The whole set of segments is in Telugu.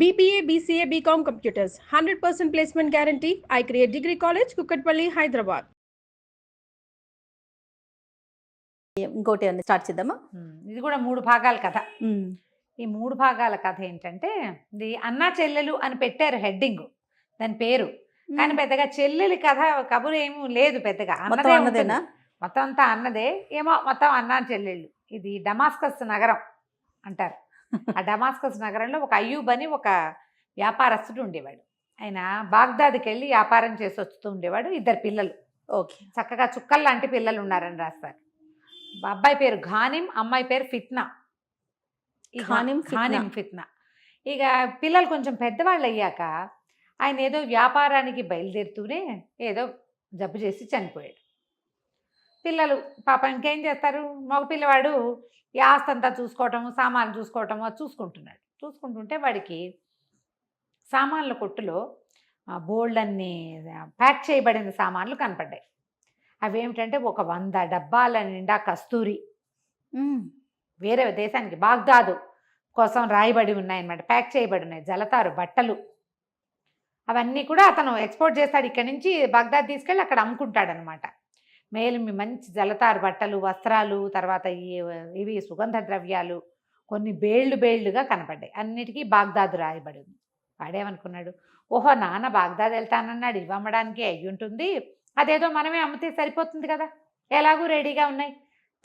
BBA, BCA, BCom Computers, 100% placement guarantee. I create Degree College, Kukatpalli, Hyderabad. ఇంకోటి ఏమన్నా స్టార్ట్ చేద్దామా? ఇది కూడా 3 భాగాల కథ. ఈ 3 భాగాల కథ ఏంటంటే, ఇది అన్నా చెల్లెలు అని పెట్టారు హెడ్డింగ్, దాని పేరు. కానీ పెద్దగా చెల్లెలి కథ కబురు ఏమీ లేదు పెద్దగా. అన్నదేనా? మొత్తం అంతా అన్నదే ఏమో, మొత్తం అన్నా చెల్లెళ్ళు. ఇది డమాస్కస్ నగరం అంటారు. ఆ డమాస్కస్ నగరంలో ఒక అయ్యూబ్ అని ఒక వ్యాపారస్తుడు ఉండేవాడు. ఆయన బాగ్దాద్కి వెళ్ళి వ్యాపారం చేసి వస్తూ ఉండేవాడు. 2 పిల్లలు, ఓకే, చక్కగా చుక్కలు లాంటి పిల్లలు ఉన్నారని రాస్తారు. అబ్బాయి పేరు ఘానిం, అమ్మాయి పేరు ఫిత్నా. ఘానిం ఫిత్నా. ఇక పిల్లలు కొంచెం పెద్దవాళ్ళు అయ్యాక ఆయన ఏదో వ్యాపారానికి బయలుదేరుతూనే ఏదో జబ్బు చేసి చనిపోయాడు. పిల్లలు పాపం ఇంకేం చేస్తారు, మగ పిల్లవాడు ఈ ఆస్తి అంతా చూసుకోవటము, సామాన్లు చూసుకోవటము అది చూసుకుంటున్నాడు. చూసుకుంటుంటే వాడికి సామాన్ల కొట్టులో బోల్డన్ని ప్యాక్ చేయబడిన సామాన్లు కనపడ్డాయి. అవేమిటంటే ఒక 100 డబ్బాల నిండా కస్తూరి, వేరే దేశానికి బాగ్దాదు కోసం రాయబడి ఉన్నాయన్నమాట, ప్యాక్ చేయబడి ఉన్నాయి. జలతారు బట్టలు అవన్నీ కూడా అతను ఎక్స్పోర్ట్ చేస్తాడు. ఇక్కడి నుంచి బాగ్దాద్ తీసుకెళ్ళి అక్కడ అమ్ముకుంటాడనమాట. మంచి జలతారు బట్టలు, వస్త్రాలు, తర్వాత ఇవి సుగంధ ద్రవ్యాలు, కొన్ని బేళ్లుగా కనపడ్డాయి. అన్నిటికీ బాగ్దాదు రాయబడి ఉంది. వాడేమనుకున్నాడు, ఓహో నాన్న బాగ్దాద్ వెళ్తానన్నాడు, ఇవి అమ్మడానికి అయ్యి ఉంటుంది, అదేదో మనమే అమ్మితే సరిపోతుంది కదా, ఎలాగూ రెడీగా ఉన్నాయి.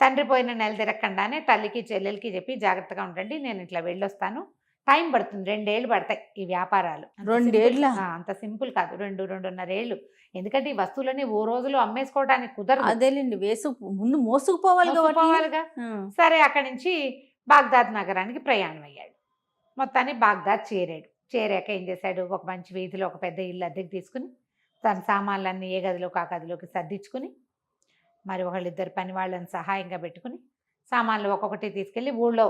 తండ్రి పోయిన నెల తిరగకుండానే తల్లికి చెల్లెలకి చెప్పి జాగ్రత్తగా ఉండండి, నేను ఇట్లా వెళ్ళొస్తాను, టైం పడుతుంది, 2 ఏళ్ళు పడతాయి ఈ వ్యాపారాలు. 2 ఏళ్ళ? అంత సింపుల్ కాదు, 2-2.5 ఏళ్ళు. ఎందుకంటే ఈ వస్తువులని ఓ రోజులో అమ్మేసుకోవడానికి కుదరదు. అదేలేండి, ముందు మోసుకుపోవాలిగా. సరే, అక్కడి నుంచి బాగ్దాద్ నగరానికి ప్రయాణం అయ్యాడు. మొత్తాన్ని బాగ్దాద్ చేరాక ఏం చేశాడు, ఒక మంచి వీధిలో ఒక పెద్ద ఇల్లు అద్దెకి తీసుకుని తన సామాన్లన్నీ ఏ గదిలోకి ఆ గదిలోకి సర్దించుకుని, మరి 1-2 పని వాళ్ళని సహాయంగా పెట్టుకుని సామాన్లు ఒక్కొక్కటి తీసుకెళ్ళి ఊళ్ళో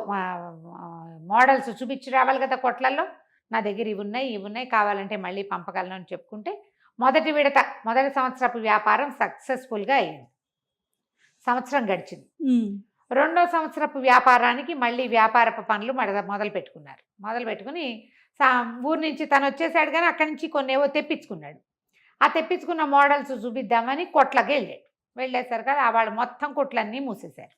మోడల్స్ చూపించి రావాలి కదా కొట్లల్లో, నా దగ్గర ఇవి ఉన్నాయి కావాలంటే మళ్ళీ పంపగలను అని చెప్పుకుంటే మొదటి సంవత్సరపు వ్యాపారం సక్సెస్ఫుల్గా అయింది. సంవత్సరం గడిచింది. 2వ సంవత్సరపు వ్యాపారానికి మళ్ళీ వ్యాపారపు పనులు మొదలు పెట్టుకుని ఊరు నుంచి తను వచ్చేసాడు, కానీ అక్కడి నుంచి కొన్ని ఏవో తెప్పించుకున్నాడు. ఆ తెప్పించుకున్న మోడల్స్ చూపిద్దామని కొట్లకి వెళ్ళేసరికి వాళ్ళు మొత్తం కొట్లన్నీ మూసేశారు.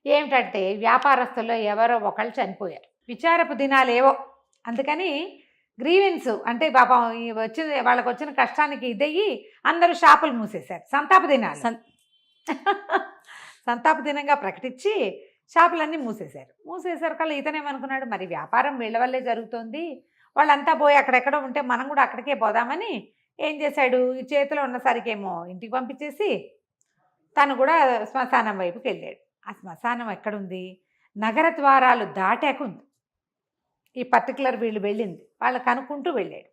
ఏమిటంటే వ్యాపారస్తుల్లో ఎవరో ఒకళ్ళు చనిపోయారు, విచారపు దినాలు ఏవో. అందుకని గ్రీవెన్స్ అంటే పాపం వాళ్ళకి వచ్చిన కష్టానికి ఇదయ్యి అందరూ షాపులు మూసేశారు. సంతాప దినంగా ప్రకటించి షాపులన్నీ మూసేశారు కల్లా ఇతనేమనుకున్నాడు, మరి వ్యాపారం వీళ్ళ వల్లే జరుగుతోంది, వాళ్ళంతా పోయి అక్కడెక్కడో ఉంటే మనం కూడా అక్కడికే పోదామని ఏం చేశాడు, ఈ చేతిలో ఉన్న సరికేమో ఇంటికి పంపించేసి తను కూడా శ్మశానం వైపుకి వెళ్ళాడు. ఆ శ్మశానం ఎక్కడుంది, నగర ద్వారాలు దాటాక ఉంది. ఈ పర్టికులర్ వీళ్ళు వెళ్ళింది వాళ్ళు కనుక్కుంటూ వెళ్ళాడు,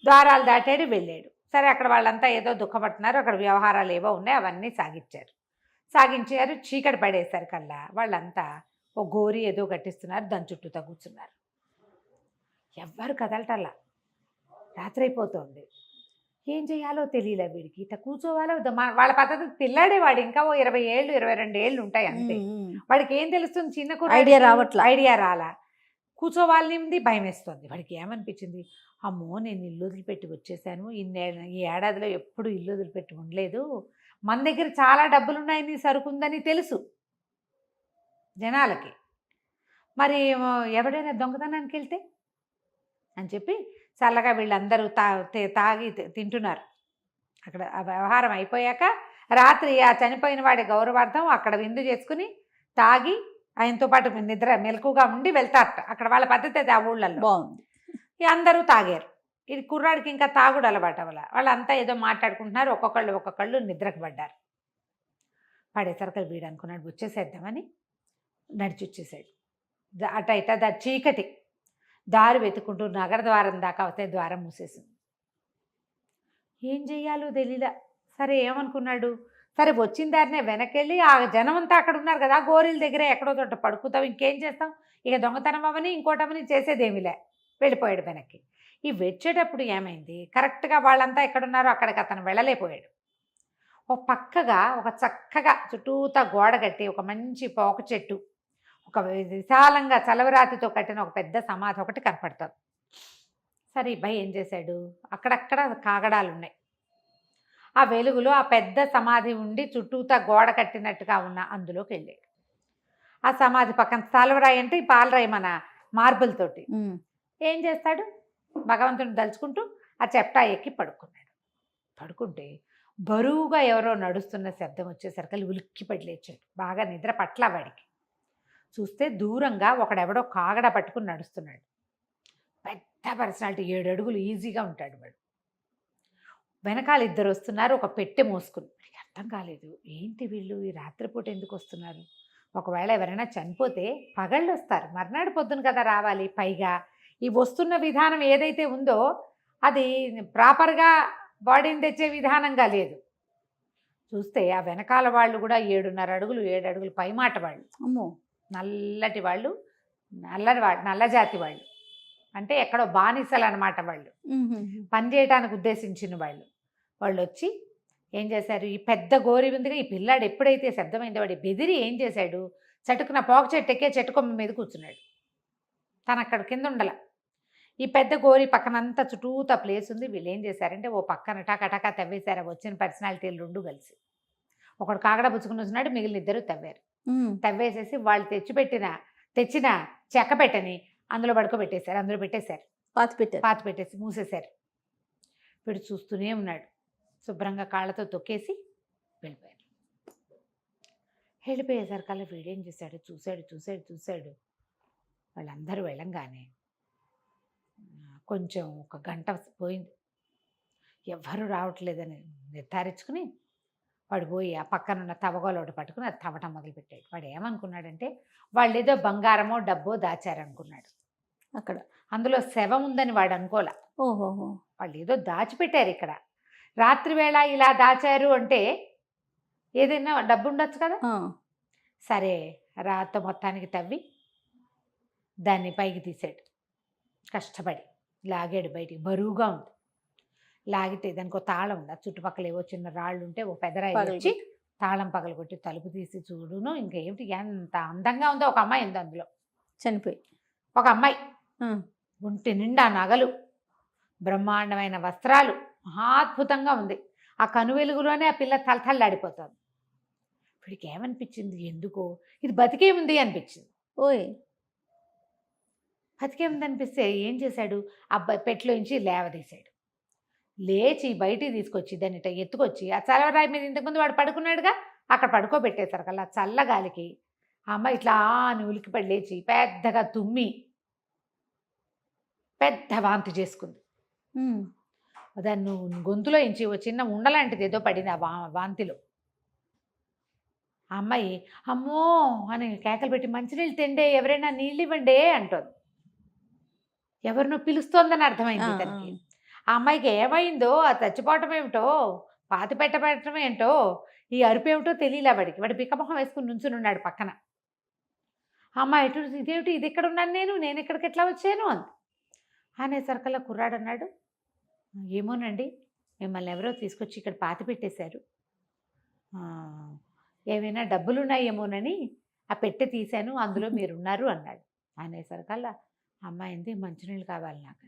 ద్వారాలు దాటాడు వెళ్ళాడు. సరే, అక్కడ వాళ్ళంతా ఏదో దుఃఖపడుతున్నారు, అక్కడ వ్యవహారాలు ఏవో ఉన్నాయి, అవన్నీ సాగించారు. చీకటి పడేసరి కల్లా వాళ్ళంతా ఓ గోరి ఏదో కట్టిస్తున్నారు, దాని చుట్టూతో కూర్చున్నారు. ఎవ్వరు కదలటల్లా, రాత్రి అయిపోతుంది. ఏం చేయాలో తెలియలే వీడికి, ఇట్లా కూర్చోవాలో వాళ్ళ పద్ధతి. పిల్లాడే వాడు, ఇంకా ఓ 20 ఏళ్ళు 22 ఏళ్ళు ఉంటాయి అంతే. వాడికి ఏం తెలుస్తుంది, చిన్న ఐడియా రాలా. కూర్చోవాలని భయం వేస్తుంది వాడికి. ఏమనిపించింది, అమ్మో నేను ఇల్లు వదిలిపెట్టి వచ్చేసాను, ఈ ఏడాదిలో ఎప్పుడు ఇల్లు వదిలిపెట్టి ఉండలేదు, మన దగ్గర చాలా డబ్బులున్నాయని సరుకుందని తెలుసు జనాలకి, మరి ఎవడైనా దొంగతనానికి వెళ్తే అని చెప్పి చల్లగా వీళ్ళందరూ తాగి తింటున్నారు. అక్కడ వ్యవహారం అయిపోయాక రాత్రి ఆ చనిపోయిన వాడి గౌరవార్థం అక్కడ విందు చేసుకుని తాగి ఆయనతో పాటు మెలకుగా ఉండి వెళ్తారట. అక్కడ వాళ్ళ పద్ధతి అది ఆ ఊళ్ళల్లో. బాగుంది. అందరూ తాగారు. ఇది కుర్రాడికి ఇంకా తాగుడు అలవాటు వల్ల వాళ్ళంతా ఏదో మాట్లాడుకుంటున్నారు, ఒక్కొక్కళ్ళు నిద్రకు పడేసరికి వీడు అనుకున్నాడు వచ్చేసేద్దామని నడిచి వచ్చేసాడు. అట చీకటి దారి వెతుక్కుంటూ నగర ద్వారం దాకా వస్తే ద్వారం మూసేసింది. ఏం చెయ్యాలో తెలీదా. సరే, ఏమనుకున్నాడు, సరే వచ్చిన దారినే వెనకెళ్ళి ఆ జనం అంతా అక్కడ ఉన్నారు కదా, గోరీల దగ్గర ఎక్కడో చోట పడుకుతాం, ఇంకేం చేస్తాం, ఇక దొంగతనం అవని ఇంకోటమని చేసేదేమిలే, వెళ్ళిపోయాడు వెనక్కి. ఈ వచ్చేటప్పుడు ఏమైంది, కరెక్ట్గా వాళ్ళంతా ఎక్కడున్నారో అక్కడికి అతను వెళ్ళలేకపోయాడు. ఒక పక్కగా ఒక చక్కగా చుట్టూతా గోడ కట్టి ఒక మంచి పోక చెట్టు, ఒక విశాలంగా చలవరాతితో కట్టిన ఒక పెద్ద సమాధి ఒకటి కనపడుతుంది. సరే ఈ అబ్బాయి ఏం చేశాడు, అక్కడక్కడ కాగడాలు ఉన్నాయి. ఆ వెలుగులో ఆ పెద్ద సమాధి ఉండి చుట్టూతా గోడ కట్టినట్టుగా ఉన్న అందులోకి వెళ్ళాడు. ఆ సమాధి పక్కన చలవరాయి అంటే ఈ పాలరాయి మన మార్బుల్ తోటి. ఏం చేస్తాడు, భగవంతుని దలుచుకుంటూ ఆ చెప్టా ఎక్కి పడుకున్నాడు. పడుకుంటే బరువుగా ఎవరో నడుస్తున్న శబ్దం వచ్చేసరికి ఉలిక్కిపడి లేచాడు. బాగా నిద్ర పట్ల వాడికి. చూస్తే దూరంగా ఒకడెవడో కాగడ పట్టుకుని నడుస్తున్నాడు. పెద్ద పర్సనాలిటీ, 7 అడుగులు ఈజీగా ఉంటాడు వాడు. వెనకాల 2 వస్తున్నారు, ఒక పెట్టె మోసుకుని. వాడికి అర్థం కాలేదు, ఏంటి వీళ్ళు ఈ రాత్రిపూట ఎందుకు వస్తున్నారు? ఒకవేళ ఎవరైనా చనిపోతే పగళ్ళు వస్తారు, మర్నాడు పొద్దున కదా రావాలి. పైగా ఈ వస్తున్న విధానం ఏదైతే ఉందో అది ప్రాపర్గా బాడీని తెచ్చే విధానంగా లేదు. చూస్తే ఆ వెనకాల వాళ్ళు కూడా 7.5 అడుగులు 7 అడుగులు పైమాట వాళ్ళు. అమ్మో, నల్లటి వాళ్ళు, నల్ల జాతి వాళ్ళు, అంటే ఎక్కడో బానిసలు అనమాట వాళ్ళు, పని చేయడానికి ఉద్దేశించిన వాళ్ళు. వాళ్ళు వచ్చి ఏం చేశారు, ఈ పెద్ద గోరి ఉందిగా, ఈ పిల్లాడు ఎప్పుడైతే శబ్దమైందో వాడి బెదిరి ఏం చేశాడు, చటుకున పోక చెట్టు ఎక్కే చెట్టు కొమ్మ మీద కూర్చున్నాడు. తను అక్కడ కింద ఉండాల. ఈ పెద్ద గోరి పక్కనంతా చుట్టూతా ప్లేస్ ఉంది. వీళ్ళు ఏం చేశారంటే ఓ పక్కన టకా తవ్వేశారు. వచ్చిన పర్సనాలిటీలు 2 కలిసి. ఒకడు కాగడ పుచ్చుకుని వస్తున్నాడు, మిగిలిన 2 తవ్వారు. తవ్వేసేసి వాళ్ళు తెచ్చిన చెక్క పెట్టని అందులో పడుకోబెట్టేశారు. అందులో పెట్టేశారు, పాతి పెట్టేసి మూసేశారు. వీడు చూస్తూనే ఉన్నాడు. శుభ్రంగా కాళ్ళతో తొక్కేసి వెళ్ళిపోయారు. వెళ్ళిపోయేసరికల్లా వీడేం చేశాడు, చూశాడు. వాళ్ళందరూ వెళ్ళంగానే కొంచెం ఒక గంట పోయింది. ఎవ్వరూ రావట్లేదని నిర్ధారించుకుని వాడు పోయి ఆ పక్కనున్న తవ్వగోలు ఒకటి పట్టుకుని అది తవ్వటం మొదలుపెట్టాడు. వాడు ఏమనుకున్నాడంటే వాళ్ళు ఏదో బంగారమో డబ్బో దాచారనుకున్నాడు. అక్కడ అందులో శవం ఉందని వాడు అనుకోలే. ఓహోహో, వాళ్ళు ఏదో దాచిపెట్టారు ఇక్కడ. రాత్రి వేళ ఇలా దాచారు అంటే ఏదైనా డబ్బు ఉండొచ్చు కదా. సరే రాత మొత్తానికి తవ్వి దాన్ని పైకి తీసాడు. కష్టపడి లాగాడు బయటికి. బరువుగా ఉంది. లాగితే దానికి ఒక తాళం ఉంది. చుట్టుపక్కల ఏవో చిన్న రాళ్ళు ఉంటే ఓ పెదరాయి వచ్చి తాళం పగలగొట్టి తలుపు తీసి చూడును. ఇంకేమిటి ఎంత అందంగా ఉందో. ఒక అమ్మాయి ఉంది అందులో, చనిపోయి. ఒక అమ్మాయి, ఒంటి నిండా నగలు, బ్రహ్మాండమైన వస్త్రాలు, మహాద్భుతంగా ఉంది. ఆ కనువెలుగులోనే ఆ పిల్ల తలతల్లాడిపోతుంది. వీడికి ఏమనిపించింది, ఎందుకో ఇది బతికే ఉంది అనిపించింది. ఓయ్, బతికే ఉంది అనిపిస్తే ఏం చేశాడు, అబ్బాయి పెట్టులోంచి లేవదీశాడు. లేచి బయటికి తీసుకొచ్చి దాన్ని ఎత్తుకొచ్చి ఆ చల్లరాయి మీద ఇంతకుముందు వాడు పడుకున్నాడుగా అక్కడ పడుకోబెట్టేశారు. కల్లా చల్లగాలికి ఆ అమ్మాయి ఇట్లా అని ఉలికిపడి లేచి పెద్దగా తుమ్మి పెద్ద వాంతి చేసుకుంది. దాన్ని గొంతులో ఇంచి ఓ చిన్న ఉండలాంటిది ఏదో పడింది ఆ వాంతిలో. ఆ అమ్మాయి అమ్మో అని కేకలు పెట్టి మంచినీళ్ళు తిండే, ఎవరైనా నీళ్ళు ఇవ్వండి అంటోంది. ఎవరినో పిలుస్తోందని అర్థమైంది తనకి. ఆ అమ్మాయికి ఏమైందో, ఆ చచ్చిపోవటం ఏమిటో, పాతి పెట్టడం ఏంటో, ఈ అరుపేమిటో తెలియలే వాడికి. వాడి పిక్కమొహం వేసుకుని నుంచుని ఉన్నాడు పక్కన. ఆ అమ్మాయి ఎటు, ఇదేమిటి, ఇది ఎక్కడ ఉన్నాను నేను ఇక్కడికి ఎట్లా వచ్చాను అంది. అనేసరికల్లా కుర్రాడు అన్నాడు, ఏమోనండి మిమ్మల్ని ఎవరో తీసుకొచ్చి ఇక్కడ పాతి పెట్టేశారు, ఏమైనా డబ్బులున్నాయేమోనని ఆ పెట్టె తీశాను, అందులో మీరున్నారు అన్నాడు. అనేసరికల్లా అమ్మాయింది, మంచినీళ్ళు కావాలి నాకు.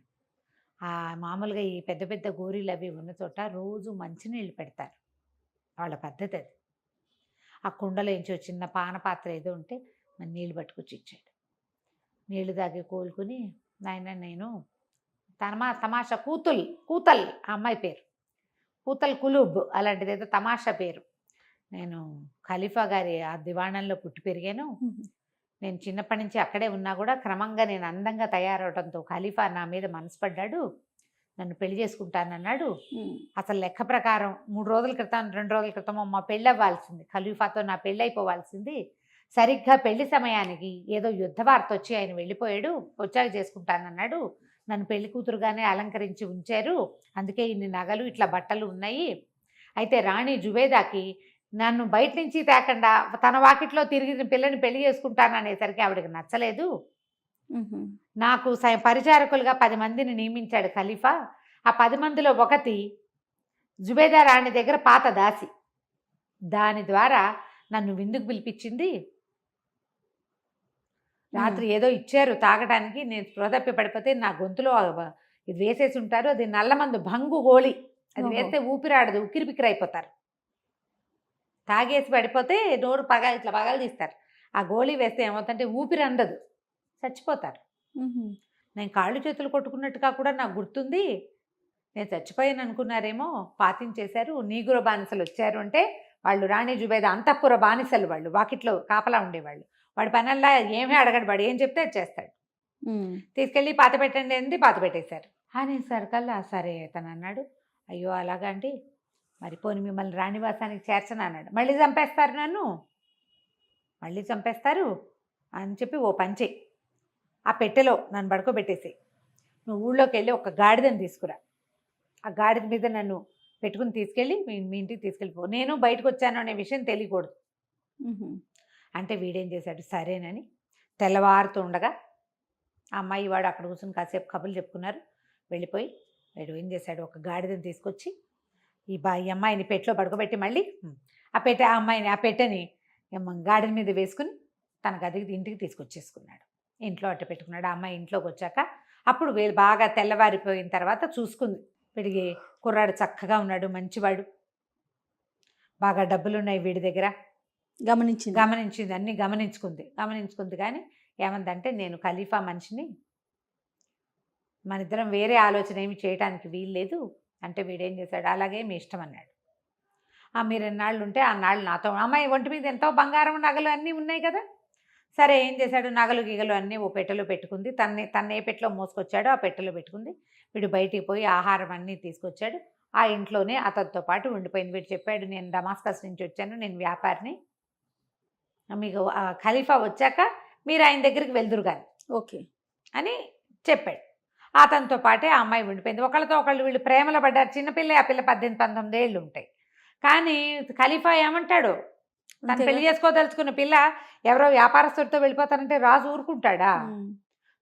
మామూలుగా ఈ పెద్ద పెద్ద గోరీలు అవి ఉన్న చోట రోజు మంచినీళ్ళు పెడతారు, వాళ్ళ పద్ధతి అది. ఆ కుండలో ఇంచో చిన్న పాన పాత్ర ఏదో ఉంటే మన నీళ్ళు పట్టుకొచ్చి ఇచ్చాడు. నీళ్లు తాగి కోలుకుని, నాయన నేను తమాషా కూతల్ ఆ అమ్మాయి పేరు, కూతల్ కులూబ్ అలాంటిది ఏదో తమాషా పేరు. నేను ఖలీఫా గారి ఆ దివాణంలో పుట్టి పెరిగాను. నేను చిన్నప్పటి నుంచి అక్కడే ఉన్నా కూడా క్రమంగా నేను అందంగా తయారవడంతో ఖలీఫా నా మీద మనసు పడ్డాడు, నన్ను పెళ్లి చేసుకుంటానన్నాడు. అసలు లెక్క ప్రకారం 3 రోజుల క్రితం 2 రోజుల క్రితమో మా పెళ్ళి అవ్వాల్సింది, ఖలీఫాతో నా పెళ్ళి అయిపోవాల్సింది. సరిగ్గా పెళ్లి సమయానికి ఏదో యుద్ధ వార్త వచ్చి ఆయన వెళ్ళిపోయాడు, వచ్చాక చేసుకుంటానన్నాడు. నన్ను పెళ్లి కూతురుగానే అలంకరించి ఉంచారు, అందుకే ఇన్ని నగలు ఇట్లా బట్టలు ఉన్నాయి. అయితే రాణి జుబేదాకి నన్ను బయట నుంచి తేకుండా తన వాకిట్లో తిరిగిన పిల్లని పెళ్లి చేసుకుంటాననేసరికి ఆవిడకి నచ్చలేదు. నాకు పరిచారకులుగా 10 మందిని నియమించాడు ఖలీఫా. ఆ 10 మందిలో ఒకటి జుబేదా రాణి దగ్గర పాత దాసి. దాని ద్వారా నన్ను విందుకు పిలిపించింది. రాత్రి ఏదో ఇచ్చారు తాగడానికి, నేను స్పృహ తప్పి పడిపోతే నా గొంతులో ఇది వేసేసి ఉంటారు, అది నల్లమందు భంగు గోళి, అది ఓహో. వేస్తే ఊపిరాడదు, ఉక్కిరి బిక్కిరి అయిపోతారు. తాగేసి పడిపోతే నోరు ఇట్లా పగలు తీస్తారు. ఆ గోళీ వేస్తే ఏమవుతుందంటే ఊపిరి అందదు, చచ్చిపోతారు. నేను కాళ్ళు చేతులు కొట్టుకున్నట్టుగా కూడా నాకు గుర్తుంది. నేను చచ్చిపోయాను అనుకున్నారేమో, పాతించేశారు. నీగుర బానిసలు వచ్చారు అంటే వాళ్ళు రాణి జుబేద అంతఃపుర బానిసలు, వాళ్ళు వాకిట్లో కాపలా ఉండేవాళ్ళు. వాడి పనల్లా ఏమీ అడగడు, వాడు ఏం చెప్తే అది చేస్తాడు. తీసుకెళ్ళి పాత పెట్టండి అంది, పాత పెట్టేశారు. అనేసరికల్లా సరే తను అన్నాడు, అయ్యో అలాగా అండి, మరి పోని మిమ్మల్ని రాణివాసానికి చేర్చను అన్నాడు. మళ్ళీ చంపేస్తారు నన్ను, మళ్ళీ చంపేస్తారు అని చెప్పి ఓ పంచే ఆ పెట్టెలో నన్ను పడుకోబెట్టేసి నువ్వు ఊళ్ళోకి వెళ్ళి ఒక గాడిదని తీసుకురా, ఆ గాడిద మీద నన్ను పెట్టుకుని తీసుకెళ్ళి మీ ఇంటికి తీసుకెళ్ళిపో, నేను బయటకు వచ్చాను అనే విషయం తెలియకూడదు అంటే వీడేం చేశాడు, సరేనని తెల్లవారుతూ ఉండగా ఆ అమ్మాయి వాడు అక్కడ కూర్చొని కాసేపు కబుర్లు చెప్పుకున్నారు. వెళ్ళిపోయి వీడు ఏం చేశాడు, ఒక గాడిదని తీసుకొచ్చి ఈ అమ్మాయిని పెట్టెలో పడుకోబెట్టి మళ్ళీ ఆ అమ్మాయిని ఆ పెట్టెని గాడిద మీద వేసుకుని తన గదికి ఇంటికి తీసుకొచ్చేసుకున్నాడు. ఇంట్లో అట్ట పెట్టుకున్నాడు. ఆ అమ్మాయి ఇంట్లోకి వచ్చాక అప్పుడు వీళ్ళు బాగా తెల్లవారిపోయిన తర్వాత చూసుకుంది. వీడికి కుర్రాడు చక్కగా ఉన్నాడు, మంచివాడు, బాగా డబ్బులున్నాయి వీడి దగ్గర, గమనించింది, అన్నీ గమనించుకుంది. కానీ ఏమందంటే, నేను ఖలీఫా మనిషిని, మన ఇద్దరం వేరే ఆలోచన ఏమి చేయడానికి వీల్లేదు అంటే వీడేం చేశాడు, అలాగే మీ ఇష్టం అన్నాడు. మీరు ఎన్నాళ్ళు ఉంటే ఆ నాళ్ళు నాతో, అమ్మాయి ఒంటి మీద ఎంతో బంగారం నగలు అన్నీ ఉన్నాయి కదా, సరే ఏం చేశాడు, నగలు గిగలు అన్నీ ఓ పెట్టెలో పెట్టుకుంది. తన ఏ పెట్టెలో మోసుకొచ్చాడో ఆ పెట్టెలో పెట్టుకుంది. వీడు బయటికి పోయి ఆహారం అన్నీ తీసుకొచ్చాడు. ఆ ఇంట్లోనే అతనితో పాటు ఉండిపోయింది. వీడు చెప్పాడు, నేను డమాస్కస్ నుంచి వచ్చాను, నేను వ్యాపారిని, మీకు ఖలీఫా వచ్చాక మీరు ఆయన దగ్గరికి వెళ్దురు కానీ ఓకే అని చెప్పాడు. అతనితో పాటే ఆ అమ్మాయి ఉండిపోయింది. ఒకళ్ళతో ఒకళ్ళు వీళ్ళు ప్రేమలో పడ్డారు. చిన్నపిల్ల, ఆ పిల్ల 18-19 ఏళ్ళు ఉంటాయి. కానీ ఖలీఫా ఏమంటాడు, తను పెళ్లి చేసుకోదలుచుకున్న పిల్ల ఎవరో వ్యాపారస్తుడితో వెళ్ళిపోతారంటే రాజు ఊరుకుంటాడా,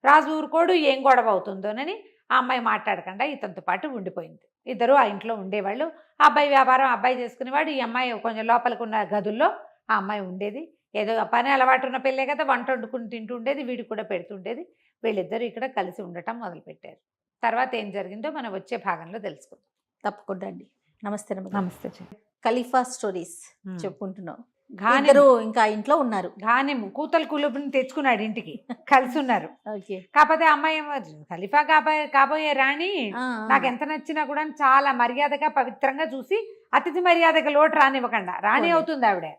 రాజు ఊరుకోడు, ఏం గొడవ అవుతుందోనని ఆ అమ్మాయి మాట్లాడకుండా ఇతనితో పాటు ఉండిపోయింది. ఇద్దరు ఆ ఇంట్లో ఉండేవాళ్ళు. ఆ అబ్బాయి వ్యాపారం అబ్బాయి చేసుకునేవాడు, ఈ అమ్మాయి కొంచెం లోపలికి ఉన్న గదుల్లో ఆ అమ్మాయి ఉండేది. ఏదో పని అలవాటు ఉన్న పిల్లే కదా, వంట వండుకుని తింటూ ఉండేది, వీడికి కూడా పెడుతుండేది. వీళ్ళిద్దరూ ఇక్కడ కలిసి ఉండటం మొదలుపెట్టారు. తర్వాత ఏం జరిగిందో మనం వచ్చే భాగంలో తెలుసుకుందాం. తప్పకుండా అండి. నమస్తే. నమస్తే. ఖలీఫా స్టోరీస్ చెప్పుకుంటున్నాం. ఇద్దరు ఇంకా ఇంట్లో ఉన్నారు. ఘానిం కూతలు కులుపుని తెచ్చుకున్నాడు ఇంటికి, కలిసి ఉన్నారు. కాకపోతే అమ్మాయి ఖలీఫా కాబోయే రాణి నాకు ఎంత నచ్చినా కూడా చాలా మర్యాదగా పవిత్రంగా చూసి అతిథి మర్యాదగా లోటు రానివ్వకుండా రాణి అవుతుంది ఆవిడ,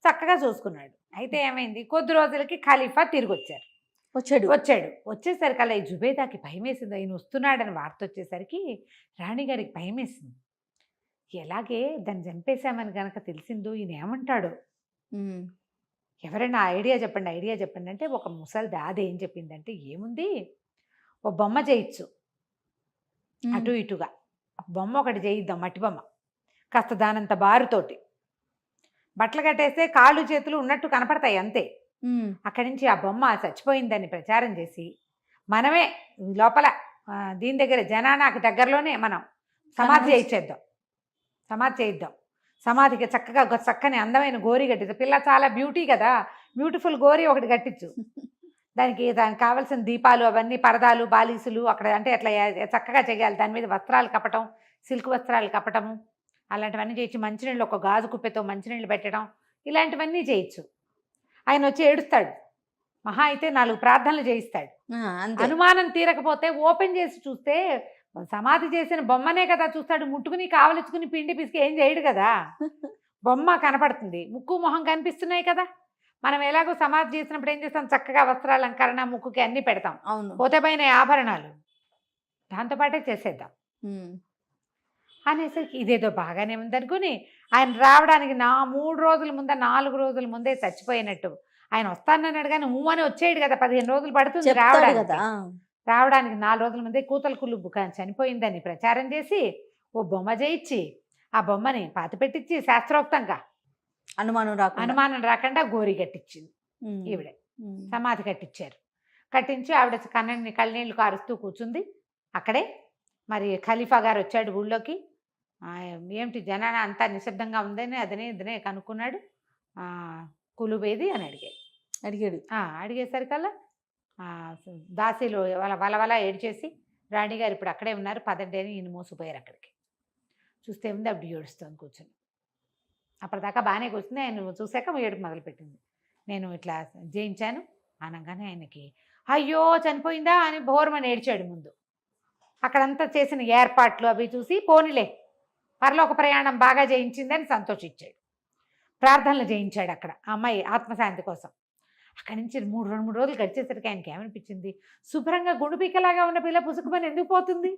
చక్కగా చూసుకున్నాడు. అయితే ఏమైంది, కొద్ది రోజులకి ఖలీఫా తిరిగి వచ్చేసరికి అలా ఈ జుబేదాకి భయం వేసింది. ఆయన వస్తున్నాడని వార్త వచ్చేసరికి రాణిగారికి భయం వేసింది. ఎలాగే దాన్ని చంపేశామని కనుక తెలిసిందో ఈయన ఏమంటాడు, ఎవరైనా ఐడియా చెప్పండి అంటే ఒక ముసలిది అదేం చెప్పిందంటే, ఏముంది, ఓ బొమ్మ చేయొచ్చు అటు ఇటుగా, బొమ్మ ఒకటి చేయిద్దాం, మట్టి బొమ్మ, కాస్త దానంత బారుతోటి బట్టలు కట్టేస్తే కాళ్ళు చేతులు ఉన్నట్టు కనపడతాయి అంతే. అక్కడి నుంచి ఆ బొమ్మ చచ్చిపోయిందని ప్రచారం చేసి మనమే లోపల దీని దగ్గర జనానాకు దగ్గరలోనే మనం సమాధి చేయిద్దాం. సమాధికి చక్కగా చక్కని అందమైన గోరి కట్టించు. పిల్ల చాలా బ్యూటీ కదా, బ్యూటిఫుల్ గోరి ఒకటి కట్టించు. దానికి కావాల్సిన దీపాలు అవన్నీ, పరదాలు, బాలీసులు అక్కడ అంటే అట్లా చక్కగా చేయాలి. దాని మీద వస్త్రాలు కప్పటం, సిల్క్ వస్త్రాలు కప్పటము, అలాంటివన్నీ చేయొచ్చు. మంచినీళ్ళు, ఒక గాజు కుప్పెతో మంచినీళ్ళు పెట్టడం, ఇలాంటివన్నీ చేయొచ్చు. ఆయన వచ్చి ఏడుస్తాడు, మహా అయితే 4 ప్రార్థనలు చేయిస్తాడు. అనుమానం తీరకపోతే ఓపెన్ చేసి చూస్తే సమాధి చేసిన బొమ్మనే కదా చూస్తాడు. ముట్టుకుని కావలించుకుని పిండి పిసికి ఏం చేయడు కదా, బొమ్మ కనపడుతుంది, ముక్కు మొహం కనిపిస్తున్నాయి కదా. మనం ఎలాగో సమాధి చేసినప్పుడు ఏం చేస్తాం, చక్కగా వస్త్రాల అలంకరణ, ముక్కుకి అన్ని పెడతాం, పోతే పైన ఆభరణాలు దాంతోపాటే చేసేద్దాం అనేసరికి ఇదేదో బాగానే ఉందనుకుని ఆయన రావడానికి 3 రోజుల ముందే 4 రోజుల ముందే చచ్చిపోయినట్టు ఆయన వస్తానన్నాడు. కానీ అని వచ్చేయడు కదా, 15 రోజులు పడుతుంది రావడానికి 4 రోజుల ముందే కూతల కులుబ్బు చనిపోయిందని ప్రచారం చేసి ఓ బొమ్మ చేయించి ఆ బొమ్మని పాతి పెట్టించి శాస్త్రోక్తంగా అనుమానం రాకుండా గోరి కట్టించింది. ఈవిడే సమాధి కట్టించి ఆవిడ కళ్ళనీళ్ళు కారుస్తూ కూర్చుంది అక్కడే. మరి ఖలీఫా గారు వచ్చాడు ఊళ్ళోకి. ఏమిటి జనాన అంతా నిశ్శబ్దంగా ఉందని ఇదనే కనుక్కున్నాడు. కులుబేది అని అడిగాడు. అడిగేసరికల్లా దాసీలు వలవల ఏడ్చేసి రాణిగారు ఇప్పుడు అక్కడే ఉన్నారు పదండి అని ఈయన మోసిపోయారు అక్కడికి. చూస్తే ఉంది అప్పుడు ఏడుస్తుంది కూర్చొని. అప్పటిదాకా బాగానే కూర్చుంది, ఆయన చూశాక ఏడుపు మొదలుపెట్టింది. నేను ఇట్లా జయించాను అనగానే ఆయనకి అయ్యో చనిపోయిందా అని బోరమని ఏడ్చాడు ముందు. అక్కడంతా చేసిన ఏర్పాట్లు అవి చూసి పోనీలే పరలోక ప్రయాణం బాగా చేయించిందని సంతోషించాడు. ప్రార్థనలు చేయించాడు అక్కడ ఆ అమ్మాయి ఆత్మశాంతి కోసం. అక్కడి నుంచి 3 రోజులు గడిచేసరికి ఆయనకి ఏమనిపించింది, శుభ్రంగా గుండుపీకలాగా ఉన్న పిల్ల పుసుకుమని ఎందుకు పోతుంది,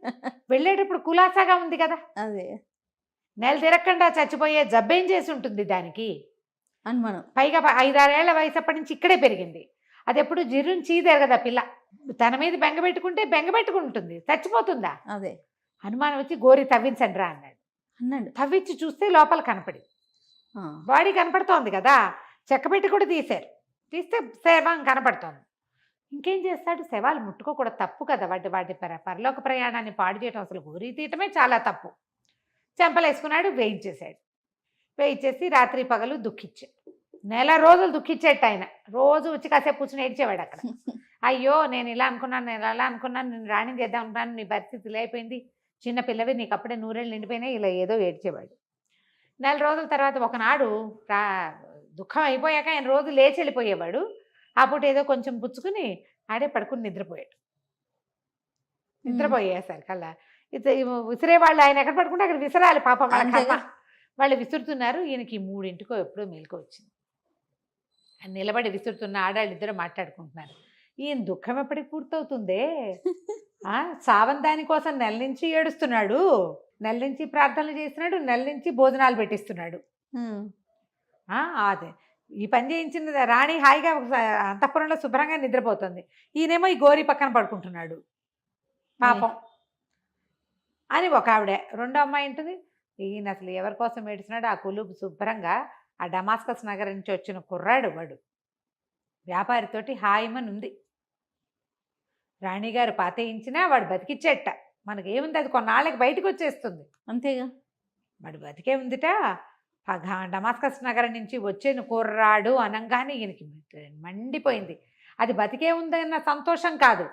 వెళ్ళేటప్పుడు కులాసాగా ఉంది కదా, అదే నెల తిరగకుండా చచ్చిపోయే జబ్బేం చేసి ఉంటుంది దానికి అనుమానం. పైగా 5-6 ఏళ్ల వయసు అప్పటి నుంచి ఇక్కడే పెరిగింది. అది ఎప్పుడు జిర్రుని చీదేరు కదా పిల్ల, తన మీద బెంగపెట్టుకుంటుంది, చచ్చిపోతుందా? అదే అనుమానం వచ్చి గోరి తవ్వించండి రా అన్నాడు. తవ్వించి చూస్తే లోపల కనపడి బాడీ కనపడుతోంది కదా, చెక్కబెట్టి కూడా తీస్తే శవం కనపడుతోంది. ఇంకేం చేస్తాడు, శవాలు ముట్టుకోకూడదు, తప్పు కదా, వాటి పరలోక ప్రయాణాన్ని పాడు చేయడం అసలు గోరీ తీయటమే చాలా తప్పు. చెంపలేసుకున్నాడు, వేయించేసి రాత్రి పగలు దుఃఖించాడు. 1 రోజులు దుఃఖించేట ఆయన. రోజు వచ్చి కాసేపు కూర్చుని ఏడ్చేవాడు అక్కడ. అయ్యో నేను ఇలా అనుకున్నాను, నేను రాణి చేద్దాం అనుకున్నాను, నీ పరిస్థితి ఇలా అయిపోయింది, చిన్న పిల్లవి, నీకు అప్పుడే 100 ఏళ్ళు నిండిపోయినాయి, ఇలా ఏదో ఏడ్చేవాడు. 4 రోజుల తర్వాత ఒకనాడు దుఃఖం అయిపోయాక ఆయన రోజు లేచి వెళ్ళిపోయేవాడు. అప్పుడు ఏదో కొంచెం పుచ్చుకుని ఆడే పడుకుని నిద్రపోయేసరికల్లా విసిరేవాళ్ళు, ఆయన ఎక్కడ పడుకుంటే అక్కడ విసిరాలి పాపం, వాళ్ళ కర్మ. వాళ్ళు విసురుతున్నారు, ఈయనకి 3ంటికో ఎప్పుడో మెలకు వచ్చింది. నిలబడి విసురుతున్న ఆడాళ్ళు ఇద్దరు మాట్లాడుకుంటున్నారు. ఈయన దుఃఖం ఎప్పటికి పూర్తవుతుందే, సావంతాని కోసం నెల నుంచి ఏడుస్తున్నాడు, నెల నుంచి ప్రార్థనలు చేస్తున్నాడు, నెల నుంచి భోజనాలు పెట్టిస్తున్నాడు. అదే ఈ పని చేయించిన రాణి హాయిగా అంతఃపురంలో శుభ్రంగా నిద్రపోతుంది, ఈయనేమో ఈ గోరి పక్కన పడుకుంటున్నాడు పాపం అని ఒక ఆవిడ. రెండో అమ్మాయి ఉంటుంది, ఈయన అసలు ఎవరి కోసం ఏడుస్తున్నాడు, ఆ కులుపు శుభ్రంగా ఆ డమాస్కస్ నగరం నుంచి వచ్చిన కుర్రాడు, వాడు వ్యాపారితోటి హాయిమని ఉంది. రాణిగారు పాతేయించినా వాడు బతికిచ్చేట, మనకేముంది, అది కొన్నాళ్ళకి బయటకు వచ్చేస్తుంది అంతేగా, వాడు బతికే ఉందిట. డమాస్కస్ నగరం నుంచి వచ్చేను కుర్రాడు అనగానే ఈయనకి మండిపోయింది. అది బతికే ఉందన్న సంతోషం కాదు,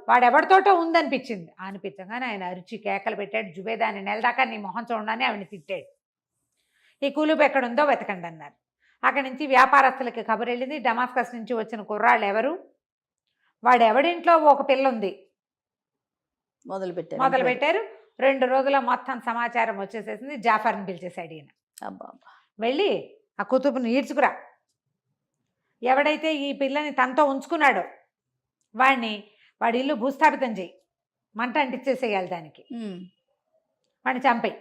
వాడెవరితోటో ఉందనిపించింది. అనిపించగానే ఆయన అరిచి కేకలు పెట్టాడు, జుబేదాన్ని నెలదాకా నీ మొహం చూడగానే ఆవిడని తిట్టాడు. ఈ కులుపు ఎక్కడుందో వెతకండి అన్నారు. అక్కడి నుంచి వ్యాపారస్తులకి కబురు వెళ్ళింది, డమాస్కస్ నుంచి వచ్చిన కుర్రాళ్ళు ఎవరు, వాడెవడింట్లో ఒక పిల్ల ఉంది మొదలు పెట్టారు. 2 రోజుల మొత్తం సమాచారం వచ్చేసేసింది. జాఫర్ని పిలిచేశాడు ఈయన. వెళ్ళి ఆ కుతుబుని ఈడ్చుకురా, ఎవడైతే ఈ పిల్లని తనతో ఉంచుకున్నాడో వాడి ఇల్లు భూస్థాపితం చేయి, మంట అంటించేసేయాలి దానికి, వాడిని చంపేయి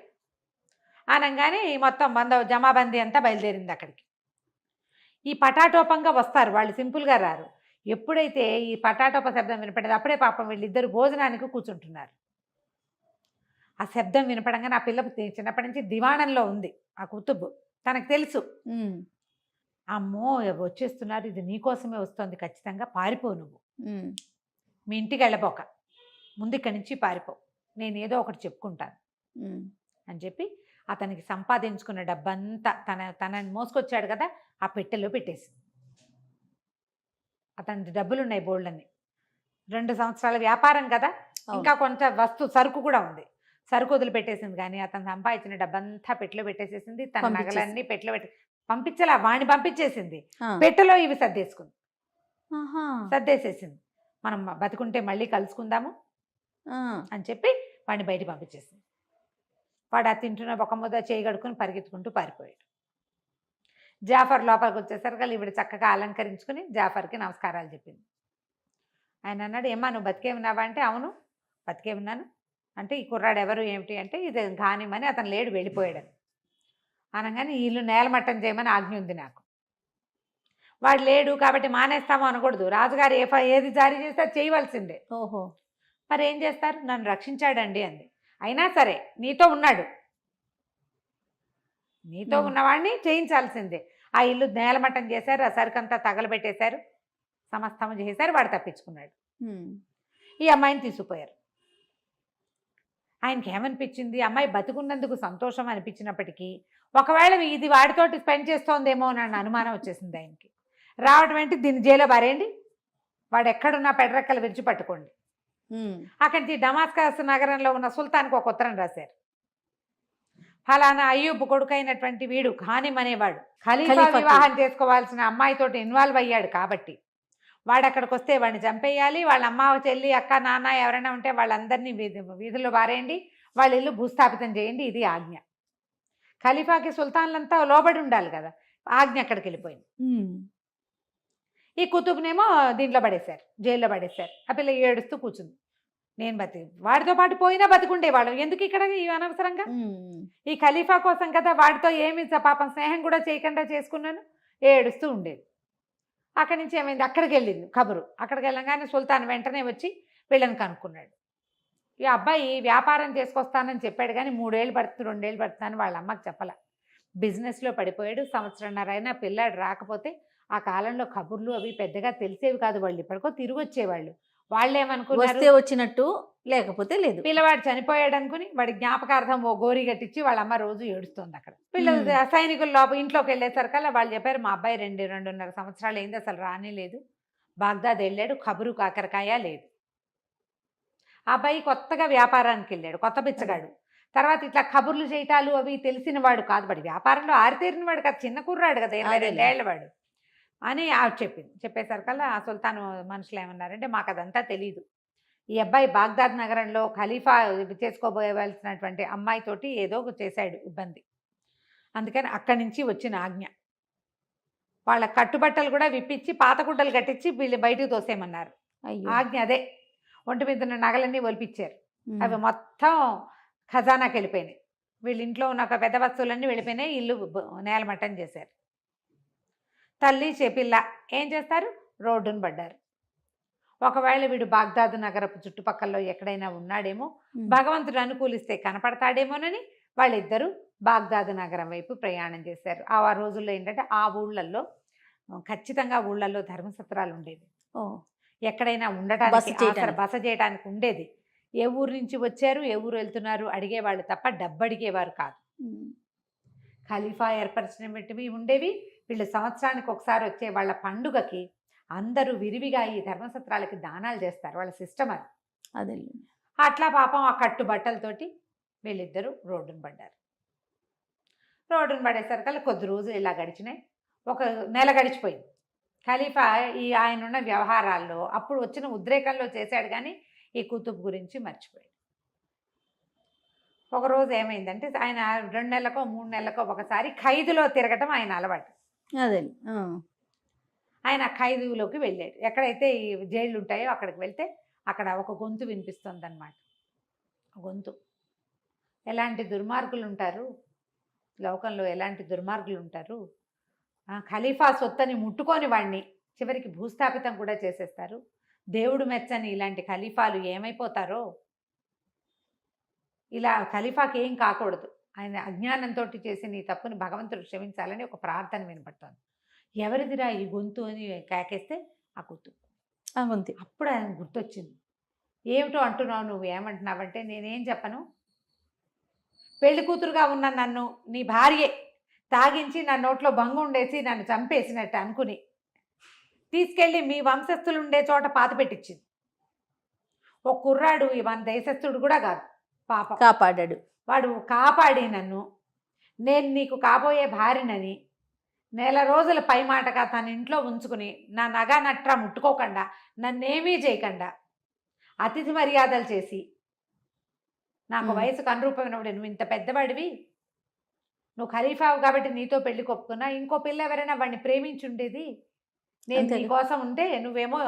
అనగానే ఈ మొత్తం జమాబందీ అంతా బయలుదేరింది అక్కడికి. ఈ పటాటోపంగా వస్తారు వాళ్ళు, సింపుల్గా రారు. ఎప్పుడైతే ఈ పటాటోప శబ్దం వినపడేది అప్పుడే పాపం వీళ్ళిద్దరు భోజనానికి కూర్చుంటున్నారు. ఆ శబ్దం వినపడంగా నా పిల్ల చిన్నప్పటి నుంచి దివాణంలో ఉంది ఆ కుతుబు, తనకు తెలుసు, అమ్మో వచ్చేస్తున్నారు, ఇది నీకోసమే వస్తుంది, ఖచ్చితంగా పారిపో, నువ్వు మీ ఇంటికి వెళ్ళబోక, ముందు ఇక్కడి నుంచి పారిపో, నేను ఏదో ఒకటి చెప్పుకుంటాను అని చెప్పి అతనికి సంపాదించుకున్న డబ్బంతా తనని మోసుకొచ్చాడు కదా ఆ పెట్టెలో పెట్టేసి, అతని డబ్బులు ఉన్నాయి బోల్డన్ని, 2 సంవత్సరాల వ్యాపారం కదా, ఇంకా కొంత సరుకు కూడా ఉంది, సరుకు వదిలిపెట్టేసింది. కానీ అతను సంపాదించిన డబ్బంతా పెట్టెలో పెట్టేసేసింది, తన నగలన్నీ పెట్టెలో పంపించలా, వాడిని పంపించేసింది, పెట్టెలో ఇవి సర్దేసేసింది, మనం బతుకుంటే మళ్ళీ కలుసుకుందాము అని చెప్పి వాడిని బయట పంపించేసింది. వాడు ఆ తింటున్న ఒక ముద్ద చేయగడుకుని పరిగెత్తుకుంటూ పారిపోయాడు. జాఫర్ లోపలికి వచ్చేసరికి ఈవిడ చక్కగా అలంకరించుకుని జాఫర్కి నమస్కారాలు చెప్పింది. ఆయన అన్నాడు, ఏమ్మా నువ్వు బతికే ఉన్నావా అంటే, అవును బతికే ఉన్నాను అంటే, ఈ కుర్రాడు ఎవరు ఏమిటి అంటే, ఇది ఘానిమని, అతను లేడు వెళ్ళిపోయాడు అనగానే ఇల్లు నేలమట్టం చేయమని ఆజ్ఞ ఉంది నాకు, వాడు లేడు కాబట్టి మానేస్తాము అనకూడదు, రాజుగారు ఏది జారీ చేస్తే చేయవలసిందే. ఓహో, మరి ఏం చేస్తారు, నన్ను రక్షించాడండి అంది. అయినా సరే నీతో ఉన్నాడు, నీతో ఉన్నవాడిని చేయించాల్సిందే. ఆ ఇల్లు నేలమట్టం చేశారు, ఆ సరుకంతా తగలబెట్టేశారు, సమస్తము చేశారు, వాడు తప్పించుకున్నాడు. ఈ అమ్మాయిని తీసుకుపోయారు. ఆయనకి ఏమనిపించింది, అమ్మాయి బతుకున్నందుకు సంతోషం అనిపించినప్పటికీ ఒకవేళ ఇది వాడితోటి స్పెండ్ చేస్తోందేమో అని అనుమానం వచ్చేసింది ఆయనకి. రావడం ఏంటి, దీన్ని జైల్లో పారేయండి, వాడు ఎక్కడున్నా పెడరెక్కలు విరిచి పట్టుకోండి. అక్కడి నుంచి డమాస్కస్ నగరంలో ఉన్న సుల్తాన్కి ఒక ఉత్తరం రాశారు. ఫలానా అయ్యూబ్ కొడుకైనటువంటి వీడు ఖానిం అనేవాడు ఖలీఫా వివాహం చేసుకోవాల్సిన అమ్మాయితోటి ఇన్వాల్వ్ అయ్యాడు కాబట్టి వాడు అక్కడికి వస్తే వాడిని చంపేయాలి. వాళ్ళ అమ్మ చెల్లి అక్క నాన్న ఎవరైనా ఉంటే వాళ్ళందరినీ వీధుల్లో బారేయండి, వాళ్ళ ఇల్లు భూస్థాపితం చేయండి. ఇది ఆజ్ఞ. ఖలీఫాకి సుల్తాన్లంతా లోబడి ఉండాలి కదా, ఆజ్ఞ అక్కడికి వెళ్ళిపోయింది. ఈ కుతుబ్నేమో దీంట్లో పడేశారు, జైల్లో పడేశారు. ఆ పిల్ల ఏడుస్తూ కూర్చుంది. నేను వాడితో పాటు పోయినా బతికుండేవాళ్ళం, ఎందుకు ఇక్కడ ఈ అనవసరంగా ఈ ఖలీఫా కోసం కదా, వాడితో ఏమి పాపం స్నేహం కూడా చేయకుండా చేసుకున్నాను, ఏడుస్తూ ఉండేది. అక్కడి నుంచి ఏమైంది, అక్కడికి వెళ్ళింది కబురు. అక్కడికి వెళ్ళగానే సుల్తాన్ వెంటనే వచ్చి వీళ్ళని కనుక్కున్నాడు. ఈ అబ్బాయి వ్యాపారం చేసుకొస్తానని చెప్పాడు కానీ 3 ఏళ్ళు పడుతుంది 2 ఏళ్ళు పడుతుందని వాళ్ళ అమ్మకి చెప్పలే. బిజినెస్లో పడిపోయాడు. సంవత్సరంన్నర అయినా పిల్లాడు రాకపోతే ఆ కాలంలో కబుర్లు అవి పెద్దగా తెలిసేవి కాదు. వాళ్ళు ఇప్పటికో తిరిగి వచ్చేవాళ్ళు. వాళ్ళు ఏమనుకున్నారు, వచ్చినట్టు లేకపోతే లేదు. పిల్లవాడు చనిపోయాడు అనుకుని వాడి జ్ఞాపకార్థం ఓ గోరి కట్టించి వాళ్ళ అమ్మ రోజు ఏడుస్తుంది. అక్కడ పిల్లలు సైనికుల లోపల ఇంట్లోకి వెళ్ళేసరికల్లా వాళ్ళు చెప్పారు, మా అబ్బాయి 2-2.5 సంవత్సరాలు అయింది, అసలు రానే లేదు, బాగ్దాద్ వెళ్ళాడు, కబురు కాకరకాయ లేదు. ఆ అబ్బాయి కొత్తగా వ్యాపారానికి వెళ్ళాడు, కొత్త బిచ్చగాడు. తర్వాత ఇట్లా కబుర్లు చేయటాలు అవి తెలిసిన వాడు కాదు, వాడి వ్యాపారంలో ఆరితేరిన వాడు కాదు, చిన్న కుర్రాడు కదా, 22 ఏళ్ల వాడు అని చెప్పింది. చెప్పేసరికల్లా ఆ సుల్తాన్ మనుషులు ఏమన్నారంటే, మాకు అదంతా తెలియదు, ఈ అబ్బాయి బాగ్దాద్ నగరంలో ఖలీఫా చేసుకోబోయవలసినటువంటి అమ్మాయితోటి ఏదో చేశాడు ఇబ్బంది, అందుకని అక్కడి నుంచి వచ్చిన ఆజ్ఞ. వాళ్ళ కట్టుబట్టలు కూడా విప్పించి పాత గుడ్డలు కట్టించి వీళ్ళు బయటకు తోసేయమన్నారు. ఆజ్ఞ అదే. ఒంటి మీద ఉన్న నగలన్నీ ఒలిపించారు. అవి మొత్తం ఖజానాకి వెళ్ళిపోయినాయి. వీళ్ళ ఇంట్లో ఉన్న ఒక పెద్ద వస్తువులన్నీ వెళ్ళిపోయినాయి. ఇల్లు నేలమట్టం చేశారు. తల్లి చెపిల్ల ఏం చేస్తారు, రోడ్డును పడ్డారు. ఒకవేళ వీడు బాగ్దాదు నగరపు చుట్టుపక్కల ఎక్కడైనా ఉన్నాడేమో, భగవంతుడు అనుకూలిస్తే కనపడతాడేమోనని వాళ్ళిద్దరూ బాగ్దాదు నగరం వైపు ప్రయాణం చేశారు. ఆ రోజుల్లో ఏంటంటే ఆ ఊళ్ళల్లో ఖచ్చితంగా ఊళ్ళల్లో ధర్మసత్రాలు ఉండేది. ఎక్కడైనా ఉండటానికి బస చేయడానికి ఉండేది. ఏ ఊరు నుంచి వచ్చారు, ఏ ఊరు వెళ్తున్నారు అడిగేవాళ్ళు తప్ప డబ్బు అడిగేవారు కాదు. ఖలీఫా ఏర్పరిచినవి ఉండేవి. వీళ్ళు సంవత్సరానికి ఒకసారి వచ్చే వాళ్ళ పండుగకి అందరూ విరివిగా ఈ ధర్మసత్రాలకి దానాలు చేస్తారు. వాళ్ళ సిస్టమ్ అది. అదే అట్లా పాపం ఆ కట్టుబట్టలతోటి వీళ్ళిద్దరూ రోడ్డును పడ్డారు. రోడ్డును పడేసరికల్లా కొద్ది రోజులు ఇలా గడిచినాయి. 1 నెల గడిచిపోయింది. ఖలీఫా ఆయన ఉన్న వ్యవహారాల్లో అప్పుడు వచ్చిన ఉద్రేకంలో చేశాడు కానీ ఈ కుతుబ్ గురించి మర్చిపోయాడు. ఒకరోజు ఏమైందంటే ఆయన 2 నెలలకో 3 నెలలకో ఒకసారి ఖైదులో తిరగటం ఆయన అలవాటు. అదే ఆయన ఖైదులోకి వెళ్ళాడు. ఎక్కడైతే ఈ జైళ్ళు ఉంటాయో అక్కడికి వెళ్తే అక్కడ ఒక గొంతు వినిపిస్తుంది అన్నమాట. గొంతు, ఎలాంటి దుర్మార్గులు ఉంటారు లోకంలో, ఎలాంటి దుర్మార్గులు ఉంటారు, ఖలీఫా సొత్తని ముట్టుకొని వాడిని చివరికి భూస్థాపితం కూడా చేసేస్తారు, దేవుడు మెచ్చని ఇలాంటి ఖలీఫాలు ఏమైపోతారో, ఇలా ఖలీఫాకి ఏం కాకూడదు, ఆయన అజ్ఞానంతో చేసిన ఈ తప్పుని భగవంతుడు క్షమించాలని ఒక ప్రార్థన వినపడుతోంది. ఎవరిదిరా ఈ గొంతు అని కేకేస్తే ఆ గొంతు. అప్పుడు ఆయన గుర్తొచ్చింది. ఏమిటో అంటున్నావు, నువ్వు ఏమంటున్నావంటే నేనేం చెప్పను, పెళ్లి కూతురుగా ఉన్న నన్ను నీ భార్యే తాగించి నా నోట్లో బంగు ఉండేసి నన్ను చంపేసినట్టు అనుకుని తీసుకెళ్ళి మీ వంశస్థులు ఉండే చోట పాత పెట్టించింది. ఒక కుర్రాడు మన దేశస్థుడు కూడా కాదు, పాప కాపాడాడు. వాడు కాపాడి నన్ను, నేను నీకు కాబోయే భార్యనని నెల రోజుల పై మాటగా తన ఇంట్లో ఉంచుకుని నా నగా నట్రా ముట్టుకోకుండా నన్నేమీ చేయకుండా అతిథి మర్యాదలు చేసి నాకు వయసుకు అనురూపమైనప్పుడు, నువ్వు ఇంత పెద్దవాడివి, నువ్వు ఖలీఫావు కాబట్టి నీతో పెళ్లి కొప్పుకున్నా, ఇంకో పిల్ల ఎవరైనా వాడిని ప్రేమించుండేది, నేను నీ కోసం ఉంటే నువ్వేమో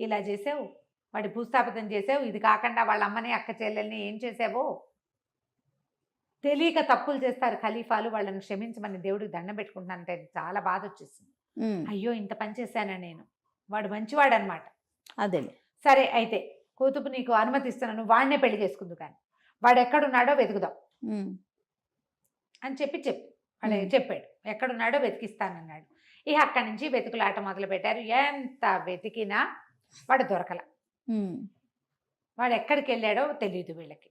ఇలా చేసావు, వాడి భూస్థాపితం చేసావు, ఇది కాకుండా వాళ్ళ అమ్మని అక్క చెల్లెల్ని ఏం చేసావో. తెలియక తప్పులు చేస్తారు ఖలీఫాలు, వాళ్ళని క్షమించమని దేవుడికి దండం పెట్టుకుంటున్నానంటే చాలా బాధ వచ్చేసింది. అయ్యో ఇంత పని చేశానా నేను, వాడు మంచివాడు అనమాట. అదే సరే అయితే కూతుపు నీకు అనుమతిస్తున్నాను, వాడినే పెళ్లి చేసుకుందు కానీ వాడు ఎక్కడున్నాడో వెతుకుదాం అని వాడు చెప్పాడు. ఎక్కడున్నాడో వెతికిస్తానన్నాడు. ఇక అక్కడి నుంచి వెతుకులాట మొదలు పెట్టారు. ఎంత వెతికినా వాడు దొరకల. వాడు ఎక్కడికి వెళ్ళాడో తెలియదు వీళ్ళకి.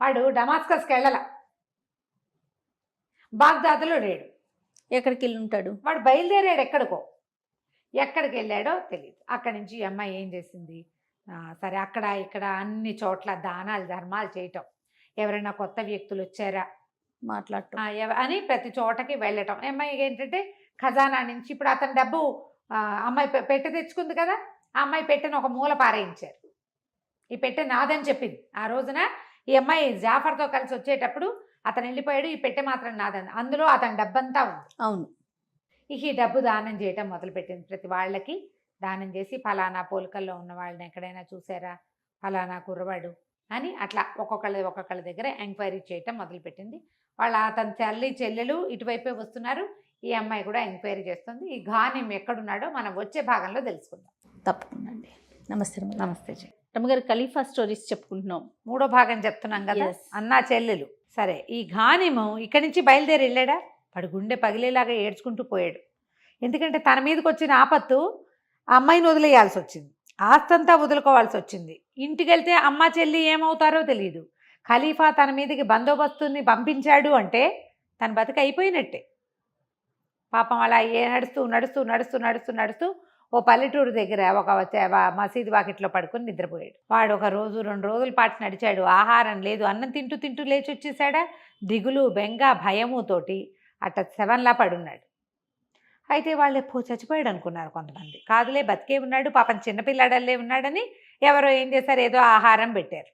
వాడు డమాస్కస్కి వెళ్ళాల, బాగ్దాదులో లేడు. ఎక్కడికి వెళ్ళి ఉంటాడు, వాడు బయలుదేరాడు ఎక్కడికో. ఎక్కడికి వెళ్ళాడో తెలియదు. అక్కడి నుంచి ఈ అమ్మాయి ఏం చేసింది, సరే అక్కడ ఇక్కడ అన్ని చోట్ల దానాలు ధర్మాలు చేయటం, ఎవరైనా కొత్త వ్యక్తులు వచ్చారా మాట్లాడటం. అని ప్రతి చోటకి వెళ్ళటం. అమ్మాయి ఏంటంటే ఖజానా నుంచి ఇప్పుడు అతని డబ్బు అమ్మాయి పెట్టె తెచ్చుకుంది కదా, ఆ అమ్మాయి పెట్టెను ఒక మూల పారేయించారు. ఈ పెట్టె నాదని చెప్పింది. ఆ రోజున ఈ అమ్మాయి జాఫర్తో కలిసి వచ్చేటప్పుడు అతను వెళ్ళిపోయాడు, ఈ పెట్టె మాత్రం నాదని. అందులో అతని డబ్బంతా ఉంది. అవును. ఈ డబ్బు దానం చేయటం మొదలుపెట్టింది. ప్రతి వాళ్ళకి దానం చేసి ఫలానా పోలికల్లో ఉన్న వాళ్ళని ఎక్కడైనా చూసారా, ఫలానా కుర్రవాడు అని అట్లా ఒక్కొక్కళ్ళ దగ్గర ఎంక్వైరీ చేయటం మొదలుపెట్టింది. అతని తల్లి చెల్లెలు ఇటువైపే వస్తున్నారు. ఈ అమ్మాయి కూడా ఎంక్వైరీ చేస్తుంది. ఈ ఘానిం ఎక్కడున్నాడో మనం వచ్చే భాగంలో తెలుసుకుందాం. తప్పకుండా అండి. నమస్తే రమ్య. నమస్తే జీ. రమ్మగారు ఖలీఫా స్టోరీస్ చెప్పుకుంటున్నాం. 3వ భాగం చెప్తున్నాం కదా, Yes. అన్నా చెల్లెలు. సరే, ఈ ఘానిము ఇక్కడి నుంచి బయలుదేరి వెళ్ళాడా, వాడు గుండె పగిలేలాగా ఏడ్చుకుంటూ పోయాడు. ఎందుకంటే తన మీదకి వచ్చిన ఆపత్తు ఆ అమ్మాయిని వదిలేయాల్సి వచ్చింది, ఆస్తంతా వదులుకోవాల్సి వచ్చింది. ఇంటికి వెళ్తే అమ్మ చెల్లి ఏమవుతారో తెలియదు. ఖలీఫా తన మీదకి బందోబస్తుని పంపించాడు అంటే తన బతికి అయిపోయినట్టే. పాపం అలా నడుస్తూ నడుస్తూ నడుస్తూ నడుస్తూ నడుస్తూ ఓ పల్లెటూరు దగ్గర ఒక మసీదు వాకిట్లో పడుకొని నిద్రపోయాడు. వాడు 1 రోజు 2 రోజుల పాటు నడిచాడు. ఆహారం లేదు, అన్నం తింటూ తింటూ లేచి వచ్చేసాడా. దిగులు బెంగ భయముతోటి అట్ట శవంలా పడున్నాడు. అయితే వాళ్ళు చచ్చిపోయాడు అనుకున్నారు కొంతమంది. కాదులే, బతికే ఉన్నాడు, పాపం చిన్నపిల్లాడల్లే ఉన్నాడని ఎవరో ఏం చేశారు, ఏదో ఆహారం పెట్టారు.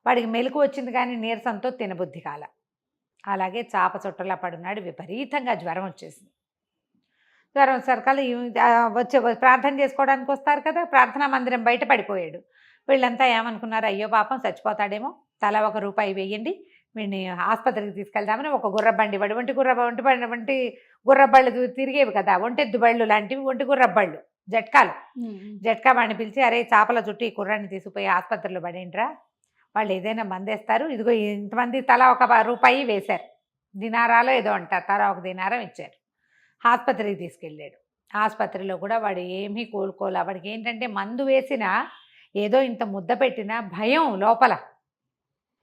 వాడికి మెలకు వచ్చింది కానీ నీరసంతో తినబుద్ధి కాల. అలాగే చాప చుట్టలా పడున్నాడు. విపరీతంగా జ్వరం వచ్చేసింది. జ్వరం సరకాలు వచ్చే ప్రార్థన చేసుకోవడానికి వస్తారు కదా, ప్రార్థనా మందిరం బయట పడిపోయాడు. వీళ్ళంతా ఏమనుకున్నారు, అయ్యో పాపం చచ్చిపోతాడేమో, తలా 1 రూపాయి వేయండి, వీడిని ఆసుపత్రికి తీసుకెళ్దామని ఒక గుర్రబండి, వంటి గుర్రబళ్ళు తిరిగేవి కదా, ఒంటెద్దు బళ్ళు లాంటివి, ఒంటి గుర్రబళ్ళు, జట్కా వాడిని పిలిచి, అరే చేపల చుట్టూ ఈ కుర్రాన్ని తీసుకుపోయి ఆసుపత్రిలో పడేంట్రా, వాళ్ళు ఏదైనా మందేస్తారు, ఇదిగో ఇంతమంది తలా 1 రూపాయి వేశారు, దినారాలో ఏదో అంటారు, తలా 1 దినారం ఇచ్చారు. ఆసుపత్రికి తీసుకెళ్ళాడు. ఆసుపత్రిలో కూడా వాడు ఏమీ కోలుకోలే. వాడికి ఏంటంటే మందు వేసినా ఏదో ఇంత ముద్ద పెట్టినా భయం లోపల.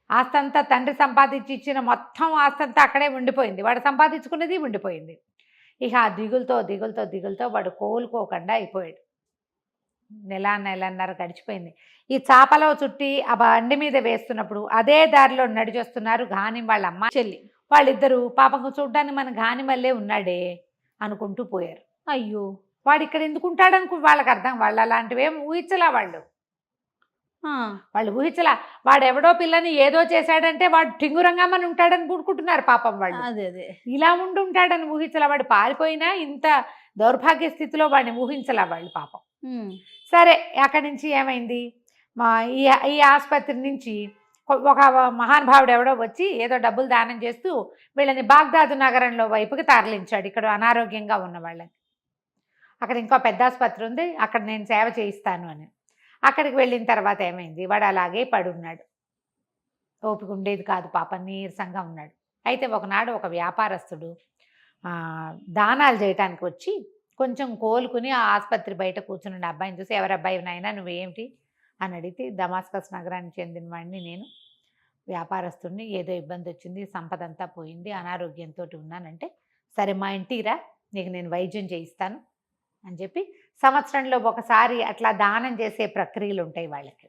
ఆస్తంతా తండ్రి సంపాదించి ఇచ్చిన మొత్తం ఆస్తంతా అక్కడే ఉండిపోయింది, వాడు సంపాదించుకున్నది ఉండిపోయింది. ఇక ఆ దిగులతో వాడు కోలుకోకుండా అయిపోయాడు. నెలన్నర గడిచిపోయింది. ఈ చాపలో చుట్టి ఆ బండి మీద వేస్తున్నప్పుడు అదే దారిలో నడిచొస్తున్నారు ఘానిం వాళ్ళ అమ్మ చెల్లి. వాళ్ళిద్దరూ పాపం చూడ్డానికి మన ఘానిం వల్లే ఉన్నాడే అనుకుంటూ పోయారు. అయ్యో, వాడు ఇక్కడ ఎందుకు ఉంటాడనుకు వాళ్ళకి అర్థం. వాళ్ళు అలాంటివేం ఊహించలా. వాళ్ళు ఊహించలా. వాడు ఎవడో పిల్లని ఏదో చేశాడంటే వాడు టింగురంగా మన ఉంటాడని కూడుకుంటున్నారు పాపం వాళ్ళు. అదే ఇలా ఉంటాడని ఊహించలా. వాడు పారిపోయినా ఇంత దౌర్భాగ్య స్థితిలో వాడిని ఊహించలా వాళ్ళు పాపం. సరే, అక్కడి నుంచి ఏమైంది, ఈ ఆసుపత్రి నుంచి ఒక మహానుభావుడు ఎవడో వచ్చి ఏదో డబ్బులు దానం చేస్తూ వీళ్ళని బాగ్దాదు నగరంలో వైపుకి తరలించాడు. ఇక్కడ అనారోగ్యంగా ఉన్న వాళ్ళని. అక్కడ ఇంకో పెద్ద ఆసుపత్రి ఉంది, అక్కడ నేను సేవ చేయిస్తాను అని. అక్కడికి వెళ్ళిన తర్వాత ఏమైంది, వాడు అలాగే పడున్నాడు. ఓపిక ఉండేది కాదు పాపం, నీరసంగా ఉన్నాడు. అయితే ఒకనాడు ఒక వ్యాపారస్తుడు దానాలు చేయటానికి వచ్చి కొంచెం కోలుకుని ఆ ఆసుపత్రి బయట కూర్చున్న అబ్బాయిని చూసి, ఎవరి అబ్బాయి నాయనా నువ్వేమిటి అని అడిగితే, దమాస్కస్ నగరానికి చెందిన వాడిని, నేను వ్యాపారస్తుడిని, ఏదో ఇబ్బంది వచ్చింది, సంపద అంతా పోయింది, అనారోగ్యంతో ఉన్నానంటే, సరే మా ఇంటిరా, నీకు నేను వైద్యం చేయిస్తాను అని చెప్పి సంవత్సరంలో ఒకసారి అట్లా దానం చేసే ప్రక్రియలు ఉంటాయి వాళ్ళకి.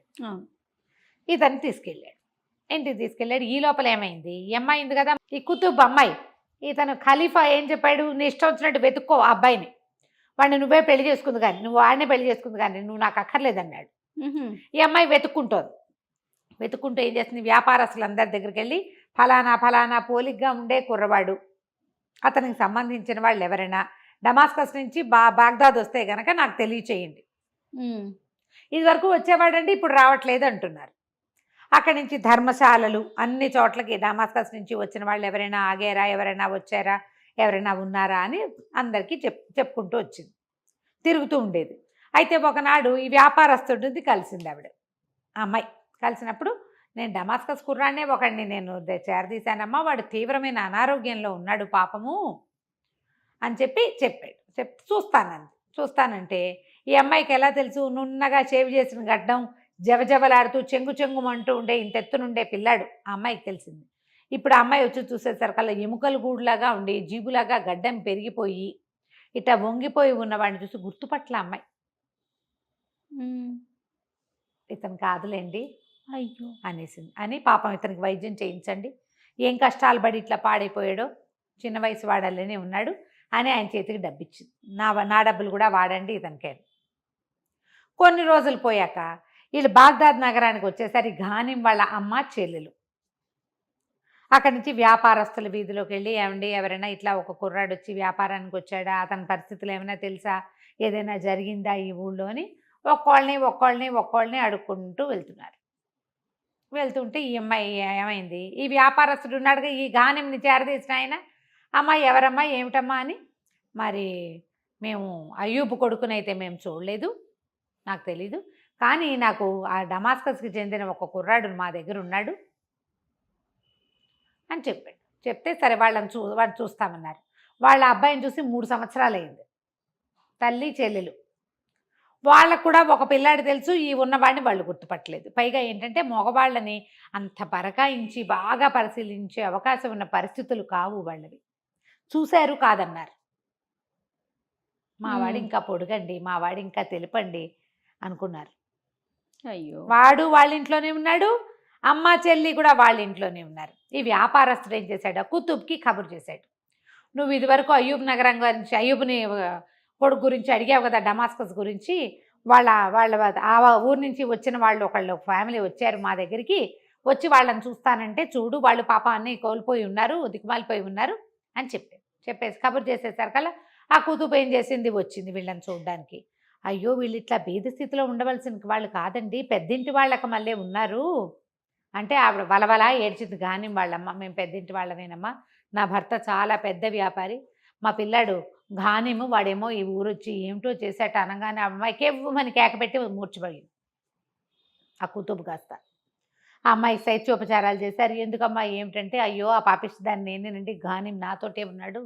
ఇతన్ని తీసుకెళ్ళాడు, ఇంటికి తీసుకెళ్ళాడు. ఈ లోపల ఏమైంది, ఈ అమ్మాయి ఉంది కదా, ఈ కుతుబ్ అమ్మాయి, ఇతను ఖలీఫా ఏం చెప్పాడు, నీ ఇష్టం వచ్చినట్టు వెతుక్కో ఆ అబ్బాయిని, వాడిని నువ్వే పెళ్లి చేసుకుంది కానీ, నువ్వు వాడినే పెళ్లి చేసుకుంది కానీ, నువ్వు నాకు అక్కర్లేదన్నాడు. ఈ అమ్మాయి వెతుక్కుంటూ ఏం చేస్తుంది, వ్యాపారస్తులందరి దగ్గరికి వెళ్ళి ఫలానా పోలిగ్గా ఉండే కుర్రవాడు, అతనికి సంబంధించిన వాళ్ళు ఎవరైనా డమాస్కస్ నుంచి బాగ్దాద్ వస్తే గనక నాకు తెలియచేయండి. ఇది వరకు వచ్చేవాడండి, ఇప్పుడు రావట్లేదు అంటున్నారు. అక్కడి నుంచి ధర్మశాలలు అన్ని చోట్లకి డమాస్కస్ నుంచి వచ్చిన వాళ్ళు ఎవరైనా ఆగారా, ఎవరైనా వచ్చారా, ఎవరైనా ఉన్నారా అని అందరికీ చెప్పుకుంటూ వచ్చింది, తిరుగుతూ ఉండేది. అయితే ఒకనాడు ఈ వ్యాపారస్తుడిది కలిసింది ఆవిడ, ఆ అమ్మాయి. కలిసినప్పుడు, నేను డమాస్కస్ కుర్రాన్నే ఒకడిని నేను చేరదీశానమ్మా, వాడు తీవ్రమైన అనారోగ్యంలో ఉన్నాడు పాపము అని చెప్పాడు. చూస్తానంటే ఈ అమ్మాయికి ఎలా తెలుసు, నున్నగా చేవి చేసిన గడ్డం, జవజవలాడుతూ చెంగుమంటూ ఉండే ఇంతెత్తునుండే పిల్లాడు ఆ అమ్మాయికి తెలిసింది. ఇప్పుడు ఆ అమ్మాయి వచ్చి చూసేసరికల్లా ఎముకల గూడులాగా ఉండి జీబులాగా గడ్డం పెరిగిపోయి ఇట్లా వంగిపోయి ఉన్నవాడిని చూసి గుర్తుపట్ల అమ్మాయి. ఇతను కాదులేండి అయ్యో అనేసింది. అని పాపం ఇతనికి వైద్యం చేయించండి, ఏం కష్టాలు పడి ఇట్లా పాడైపోయాడో, చిన్న వయసు వాడాలనే ఉన్నాడు అని ఆయన చేతికి డబ్బిచ్చింది. నా డబ్బులు కూడా వాడండి ఇతనికే. కొన్ని రోజులు పోయాక వీళ్ళు బాగ్దాద్ నగరానికి వచ్చేసరి ఘానిం వాళ్ళ అమ్మ చెల్లెలు అక్కడి నుంచి వ్యాపారస్తుల వీధిలోకి వెళ్ళి, ఏమండి ఎవరైనా ఇట్లా ఒక కుర్రాడు వచ్చి వ్యాపారానికి వచ్చాడా, అతని పరిస్థితులు ఏమైనా తెలుసా, ఏదైనా జరిగిందా ఈ ఊళ్ళో అని ఒక్కోళ్ళని అడుక్కుంటూ వెళ్తున్నారు. వెళ్తుంటే ఈ అమ్మాయి ఏమైంది, ఈ వ్యాపారస్తుడు ఉన్నాడుగా ఈ ఘానింని చేరదీసిన ఆయన, అమ్మాయి ఎవరమ్మా ఏమిటమ్మా అని, మరి మేము అయ్యూబ్ కొడుకునైతే మేము చూడలేదు, నాకు తెలీదు, కానీ నాకు ఆ డమాస్కస్కి చెందిన ఒక కుర్రాడు మా దగ్గర ఉన్నాడు అని చెప్పాడు. చెప్తే సరే వాళ్ళు చూస్తామన్నారు. వాళ్ళ అబ్బాయిని చూసి 3 సంవత్సరాలు అయింది. తల్లి చెల్లెలు వాళ్ళకు కూడా ఒక పిల్లాడు తెలుసు, ఈ ఉన్నవాడిని వాళ్ళు గుర్తుపట్టలేదు. పైగా ఏంటంటే మగవాళ్ళని అంత బరకాయించి బాగా పరిశీలించే అవకాశం ఉన్న పరిస్థితులు కావు వాళ్ళవి. చూశారు కాదన్నారు. మావాడు ఇంకా పొడుగండి, మావాడు ఇంకా తెలుపండి అనుకున్నారు. అయ్యో వాడు వాళ్ళ ఇంట్లోనే ఉన్నాడు, అమ్మ చెల్లి కూడా వాళ్ళ ఇంట్లోనే ఉన్నారు. ఈ వ్యాపారస్తుడు ఏం చేశాడు, కుతుబ్కి కబురు చేశాడు. నువ్వు ఇదివరకు అయ్యూబ్ నగరం గురించి, అయ్యూబ్ని కొడుకు గురించి అడిగావు కదా, డమాస్కస్ గురించి, వాళ్ళ ఆ ఊరు నుంచి వచ్చిన వాళ్ళు ఒకళ్ళు ఫ్యామిలీ వచ్చారు మా దగ్గరికి, వచ్చి వాళ్ళని చూస్తానంటే చూడు, వాళ్ళు పాప అన్నీ కోల్పోయి ఉన్నారు, దిక్కుమాలిపోయి ఉన్నారు అని చెప్పేసి కబురు చేసేసరికల్లా ఆ కుతుబ్ ఏం చేసింది, వచ్చింది వీళ్ళని చూడడానికి. అయ్యో వీళ్ళు ఇట్లా బీద స్థితిలో ఉండవలసిన వాళ్ళు కాదండి, పెద్దింటి వాళ్ళకి మళ్ళీ ఉన్నారు అంటే ఆవిడ వలవలా ఏడ్చింది. ఘానిం వాళ్ళమ్మ, మేము పెద్దింటి వాళ్ళమేనమ్మా, నా భర్త చాలా పెద్ద వ్యాపారి, మా పిల్లాడు ఘానిము, వాడేమో ఈ ఊరు వచ్చి ఏమిటో చేసేట అనగానే ఆ అమ్మాయికి ఎవ్వమని కేకపెట్టి మూర్చిపోయింది ఆ కుతుబ్ కాస్త. ఆ అమ్మాయి శైత్యోపచారాలు చేశారు. ఎందుకమ్మా ఏమిటంటే, అయ్యో ఆ పాపిష్టి దాన్ని నేనేనండి, ఘానిం నాతోటే ఉన్నాడు,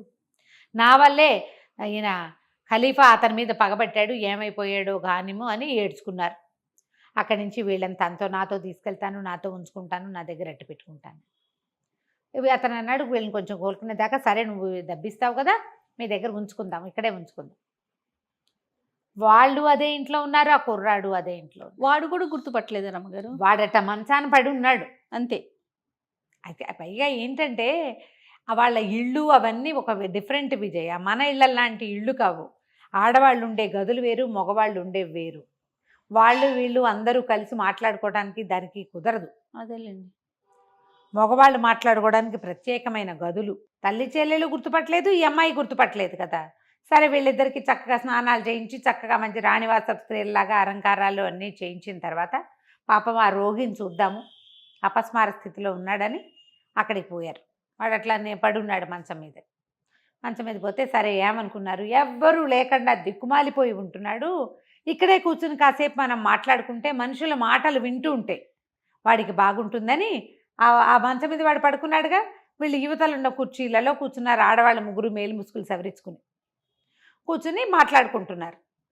నా వల్లే ఈయన ఖలీఫా అతని మీద పగబట్టాడు, ఏమైపోయాడో ఘానిము అని ఏడ్చుకున్నారు. అక్కడి నుంచి వీళ్ళని నాతో తీసుకెళ్తాను, నాతో ఉంచుకుంటాను, నా దగ్గర అట్టు పెట్టుకుంటాను. ఇవి అతను అన్నాడు, వీళ్ళని కొంచెం కోలుకునేదాకా సరే నువ్వు దబ్బిస్తావు కదా, మీ దగ్గర ఉంచుకుందాం, ఇక్కడే ఉంచుకుందాం. వాళ్ళు అదే ఇంట్లో ఉన్నారు, ఆ కుర్రాడు అదే ఇంట్లో. వాడు కూడా గుర్తుపట్టలేదు రమ్మగారు, వాడట మంచాన పడి ఉన్నాడు అంతే. అయితే పైగా ఏంటంటే వాళ్ళ ఇళ్ళు అవన్నీ ఒక డిఫరెంట్ విజయ, మన ఇళ్ళ లాంటి ఇళ్ళు కావు. ఆడవాళ్ళు ఉండే గదులు వేరు, మగవాళ్ళు ఉండే వేరు. వాళ్ళు వీళ్ళు అందరూ కలిసి మాట్లాడుకోవడానికి దానికి కుదరదు. అదేలేండి, మగవాళ్ళు మాట్లాడుకోవడానికి ప్రత్యేకమైన గదులు. తల్లి చెల్లెలు గుర్తుపట్టలేదు, ఈ అమ్మాయి గుర్తుపట్టలేదు కదా. సరే వీళ్ళిద్దరికి చక్కగా స్నానాలు చేయించి చక్కగా మంచి రాణివాస స్త్రీలాగా అలంకారాలు అన్నీ చేయించిన తర్వాత పాపం ఆ రోగిని చూద్దాము, అపస్మార స్థితిలో ఉన్నాడని అక్కడికి పోయారు. వాడు అట్లానే పడున్నాడు మంచం మీద పోతే సరే ఏమనుకున్నారు, ఎవ్వరూ లేకుండా దిక్కుమాలిపోయి ఉంటున్నాడు, ఇక్కడే కూర్చుని కాసేపు మనం మాట్లాడుకుంటే మనుషుల మాటలు వింటూ ఉంటే వాడికి బాగుంటుందని ఆ మంచం మీద వాడు పడుకున్నాడుగా. వీళ్ళు యువతలు ఉన్న కుర్చీలలో కూర్చున్నారు, ఆడవాళ్ళ ముగ్గురు మేలు ముసుగులు సవరించుకుని కూర్చుని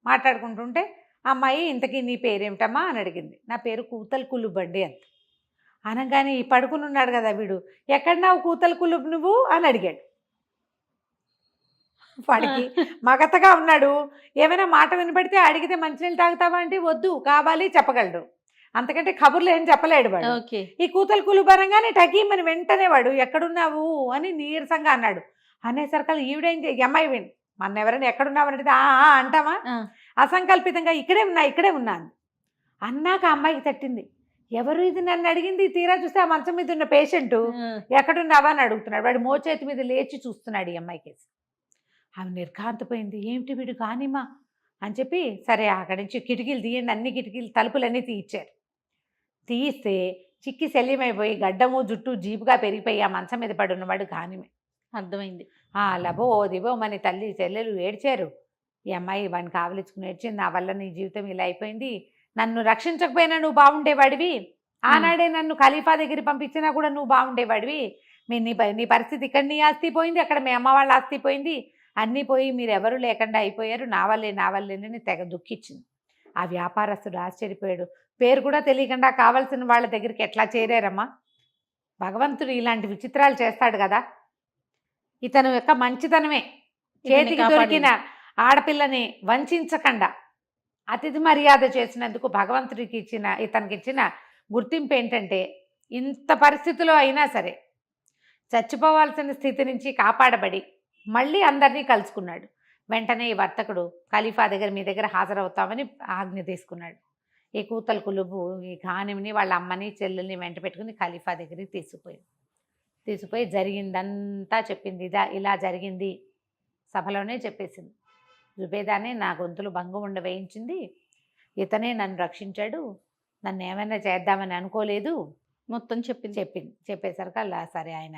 మాట్లాడుకుంటుంటే అమ్మాయి, ఇంతకీ నీ పేరేమిటమ్మా అని అడిగింది. నా పేరు కూతల్ కులుబ్ అండి అంత. అనగానే ఈ పడుకుని ఉన్నాడు కదా వీడు, ఎక్కడన్నావు కూతల్ కులుబ్ నువ్వు అని అడిగాడు. వాడికి మగతగా ఉన్నాడు, ఏమైనా మాట వినపడితే అడిగితే మంచినీళ్ళు తాగుతావా అంటే వద్దు, కావాలి చెప్పగలడు, అంతకంటే కబుర్లు ఏం చెప్పలేడు వాడు. ఈ కూతలు కులుబరంగానే టకీమని వెంటనే వాడు ఎక్కడున్నావు అని నీరసంగా అన్నాడు. అనేసరికల్ ఈవిడేం అమ్మాయి విని మన ఎవరైనా ఎక్కడున్నావు అంటే అంటావా, అసంకల్పితంగా ఇక్కడే ఉన్నాను అన్నాక అమ్మాయికి తట్టింది, ఎవరు ఇది నన్ను అడిగింది, తీరా చూస్తే ఆ మంచం మీద ఉన్న పేషెంటు ఎక్కడున్నావా అని అడుగుతున్నాడు. వాడు మోచేతి మీద లేచి చూస్తున్నాడు ఈ అమ్మాయికి. ఆమె నిర్ఘాంతపోయింది, ఏమిటి వీడు కానిమా అని చెప్పి సరే అక్కడి నుంచి కిటికీలు తీయండి, అన్ని కిటికీలు తలుపులన్నీ తీయించారు. తీయిస్తే చిక్కి శల్యమైపోయి గడ్డము జుట్టు జీపుగా పెరిగిపోయి ఆ మంచం మీద పడి ఉన్నవాడు ఘానిమే. అర్థమైంది. లబో దిబో మన తల్లి చెల్లెలు ఏడ్చారు. ఈ అమ్మాయి వాడిని కావలించుకుని ఏడ్చింది, నా వల్ల నీ జీవితం ఇలా అయిపోయింది, నన్ను రక్షించకపోయినా నువ్వు బాగుండేవాడివి, ఆనాడే నన్ను ఖలీఫా దగ్గర పంపించినా కూడా నువ్వు బాగుండేవాడివి, నీ పరిస్థితి ఇక్కడ నీ ఆస్తి పోయింది, అక్కడ మీ అమ్మ వాళ్ళ ఆస్తి పోయింది, అన్నీ పోయి మీరు ఎవరు లేకుండా అయిపోయారు, నా వల్లేనని తెగ దుఃఖించింది. ఆ వ్యాపారస్తుడు ఆశ్చర్యపోయాడు. పేరు కూడా తెలియకుండా కావాల్సిన వాళ్ళ దగ్గరికి ఎట్లా చేరారమ్మా, భగవంతుడు ఇలాంటి విచిత్రాలు చేస్తాడు కదా, ఇతను యొక్క మంచితనమే చేతికి దొరికిన ఆడపిల్లని వంచకుండా అతిథి మర్యాద చేసినందుకు భగవంతుడికి ఇతనికి ఇచ్చిన గుర్తింపు ఏంటంటే, ఇంత పరిస్థితిలో అయినా సరే చచ్చిపోవాల్సిన స్థితి నుంచి కాపాడబడి మళ్ళీ అందరినీ కలుసుకున్నాడు. వెంటనే ఈ వర్తకుడు ఖలీఫా దగ్గర మీ దగ్గర హాజరవుతామని ఆజ్ఞ తీసుకున్నాడు. ఈ కూతల కులుబు ఈ ఘానింని వాళ్ళ అమ్మని చెల్లెల్ని వెంట పెట్టుకుని ఖలీఫా దగ్గరికి తీసుకుపోయి జరిగిందంతా చెప్పింది. ఇలా జరిగింది సభలోనే చెప్పేసింది. జుబేదానే నా గొంతులు భంగం వేయించింది, ఇతనే నన్ను రక్షించాడు, నన్ను ఏమైనా చేద్దామని అనుకోలేదు మొత్తం చెప్పింది. చెప్పేసరికి అలా సరే ఆయన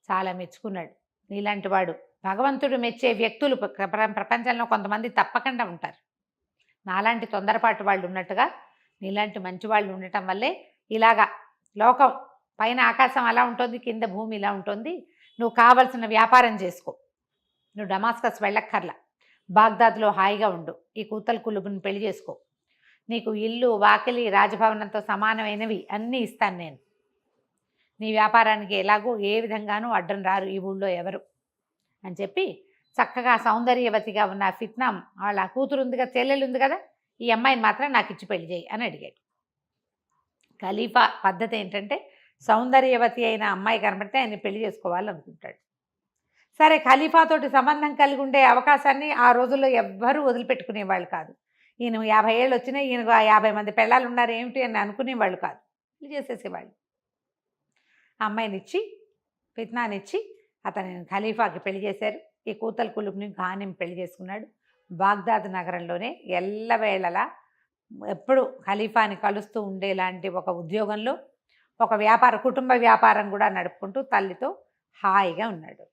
చాలా మెచ్చుకున్నాడు. నీలాంటి వాడు భగవంతుడు మెచ్చే వ్యక్తులు ప్రపంచంలో కొంతమంది తప్పకుండా ఉంటారు. నాలాంటి తొందరపాటు వాళ్ళు ఉన్నట్టుగా నీలాంటి మంచి వాళ్ళు ఉండటం వల్లే ఇలాగా లోకం పైన ఆకాశం అలా ఉంటుంది, కింద భూమి ఇలా ఉంటుంది. నువ్వు కావలసిన వ్యాపారం చేసుకో, నువ్వు డమాస్కస్ వెళ్ళక్కర్లా, బాగ్దాద్లో హాయిగా ఉండు, ఈ కూతల కులుబుని పెళ్లి చేసుకో, నీకు ఇల్లు వాకిలి రాజభవనంతో సమానమైనవి అన్నీ ఇస్తాను నేను, నీ వ్యాపారానికి ఎలాగో ఏ విధంగానూ అడ్డం రారు ఈ ఊళ్ళో ఎవరు అని చెప్పి చక్కగా సౌందర్యవతిగా ఉన్న ఫిత్నాం వాళ్ళ కూతురు ఉందిగా, చెల్లెలు ఉంది కదా, ఈ అమ్మాయిని మాత్రం నాకు ఇచ్చి పెళ్లి చేయి అని అడిగాడు. ఖలీఫా పద్ధతి ఏంటంటే సౌందర్యవతి అయిన అమ్మాయి కనబడితే ఆయన పెళ్లి చేసుకోవాలనుకుంటాడు. సరే, ఖలీఫాతోటి సంబంధం కలిగి ఉండే అవకాశాన్ని ఆ రోజుల్లో ఎవ్వరూ వదిలిపెట్టుకునేవాళ్ళు కాదు. ఈయన 50 ఏళ్ళు వచ్చినాయి, ఈయనకు 50 మంది పెళ్ళాలు ఉన్నారు ఏమిటి అని అనుకునేవాళ్ళు కాదు, పెళ్లి చేసేసేవాళ్ళు. అమ్మాయినిచ్చి ఫిత్నానిచ్చి అతని ఖలీఫాకి పెళ్లి చేశారు. ఈ కూతల కులుబ్ని ఘానిం పెళ్లి చేసుకున్నాడు. బాగ్దాద్ నగరంలోనే ఎల్లవేళలా ఎప్పుడు ఖలీఫాని కలుస్తూ ఉండేలాంటి ఒక ఉద్యోగంలో ఒక కుటుంబ వ్యాపారం కూడా నడుపుకుంటూ తల్లితో హాయిగా ఉన్నాడు.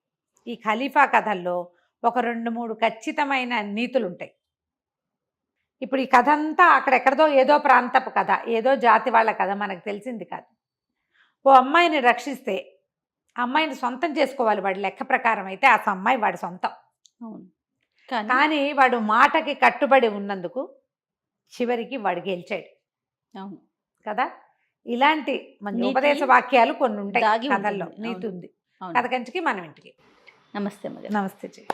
ఈ ఖలీఫా కథల్లో ఒక 2-3 ఖచ్చితమైన నీతులు ఉంటాయి. ఇప్పుడు ఈ కథ అంతా అక్కడెక్కడదో ఏదో ప్రాంతపు కథ, ఏదో జాతి వాళ్ళ కథ, మనకు తెలిసింది కాదు. ఓ అమ్మాయిని రక్షిస్తే అమ్మాయిని సొంతం చేసుకోవాలి వాడి లెక్క ప్రకారం అయితే ఆ అమ్మాయి వాడి సొంతం. అవును, కానీ వాడు మాటకి కట్టుబడి ఉన్నందుకు చివరికి వాడు గెలిచాడు. అవును కదా, ఇలాంటి మంచి నీతి ఉపదేశ వాక్యాలు కొన్ని ఉంటాయి దాగి కథల్లో. ఉంటుంది. నీతి ఉంది. అవును. కథ కంచికి మనం ఇంటికి. నమస్తే అమ్మగారు. నమస్తే జీ.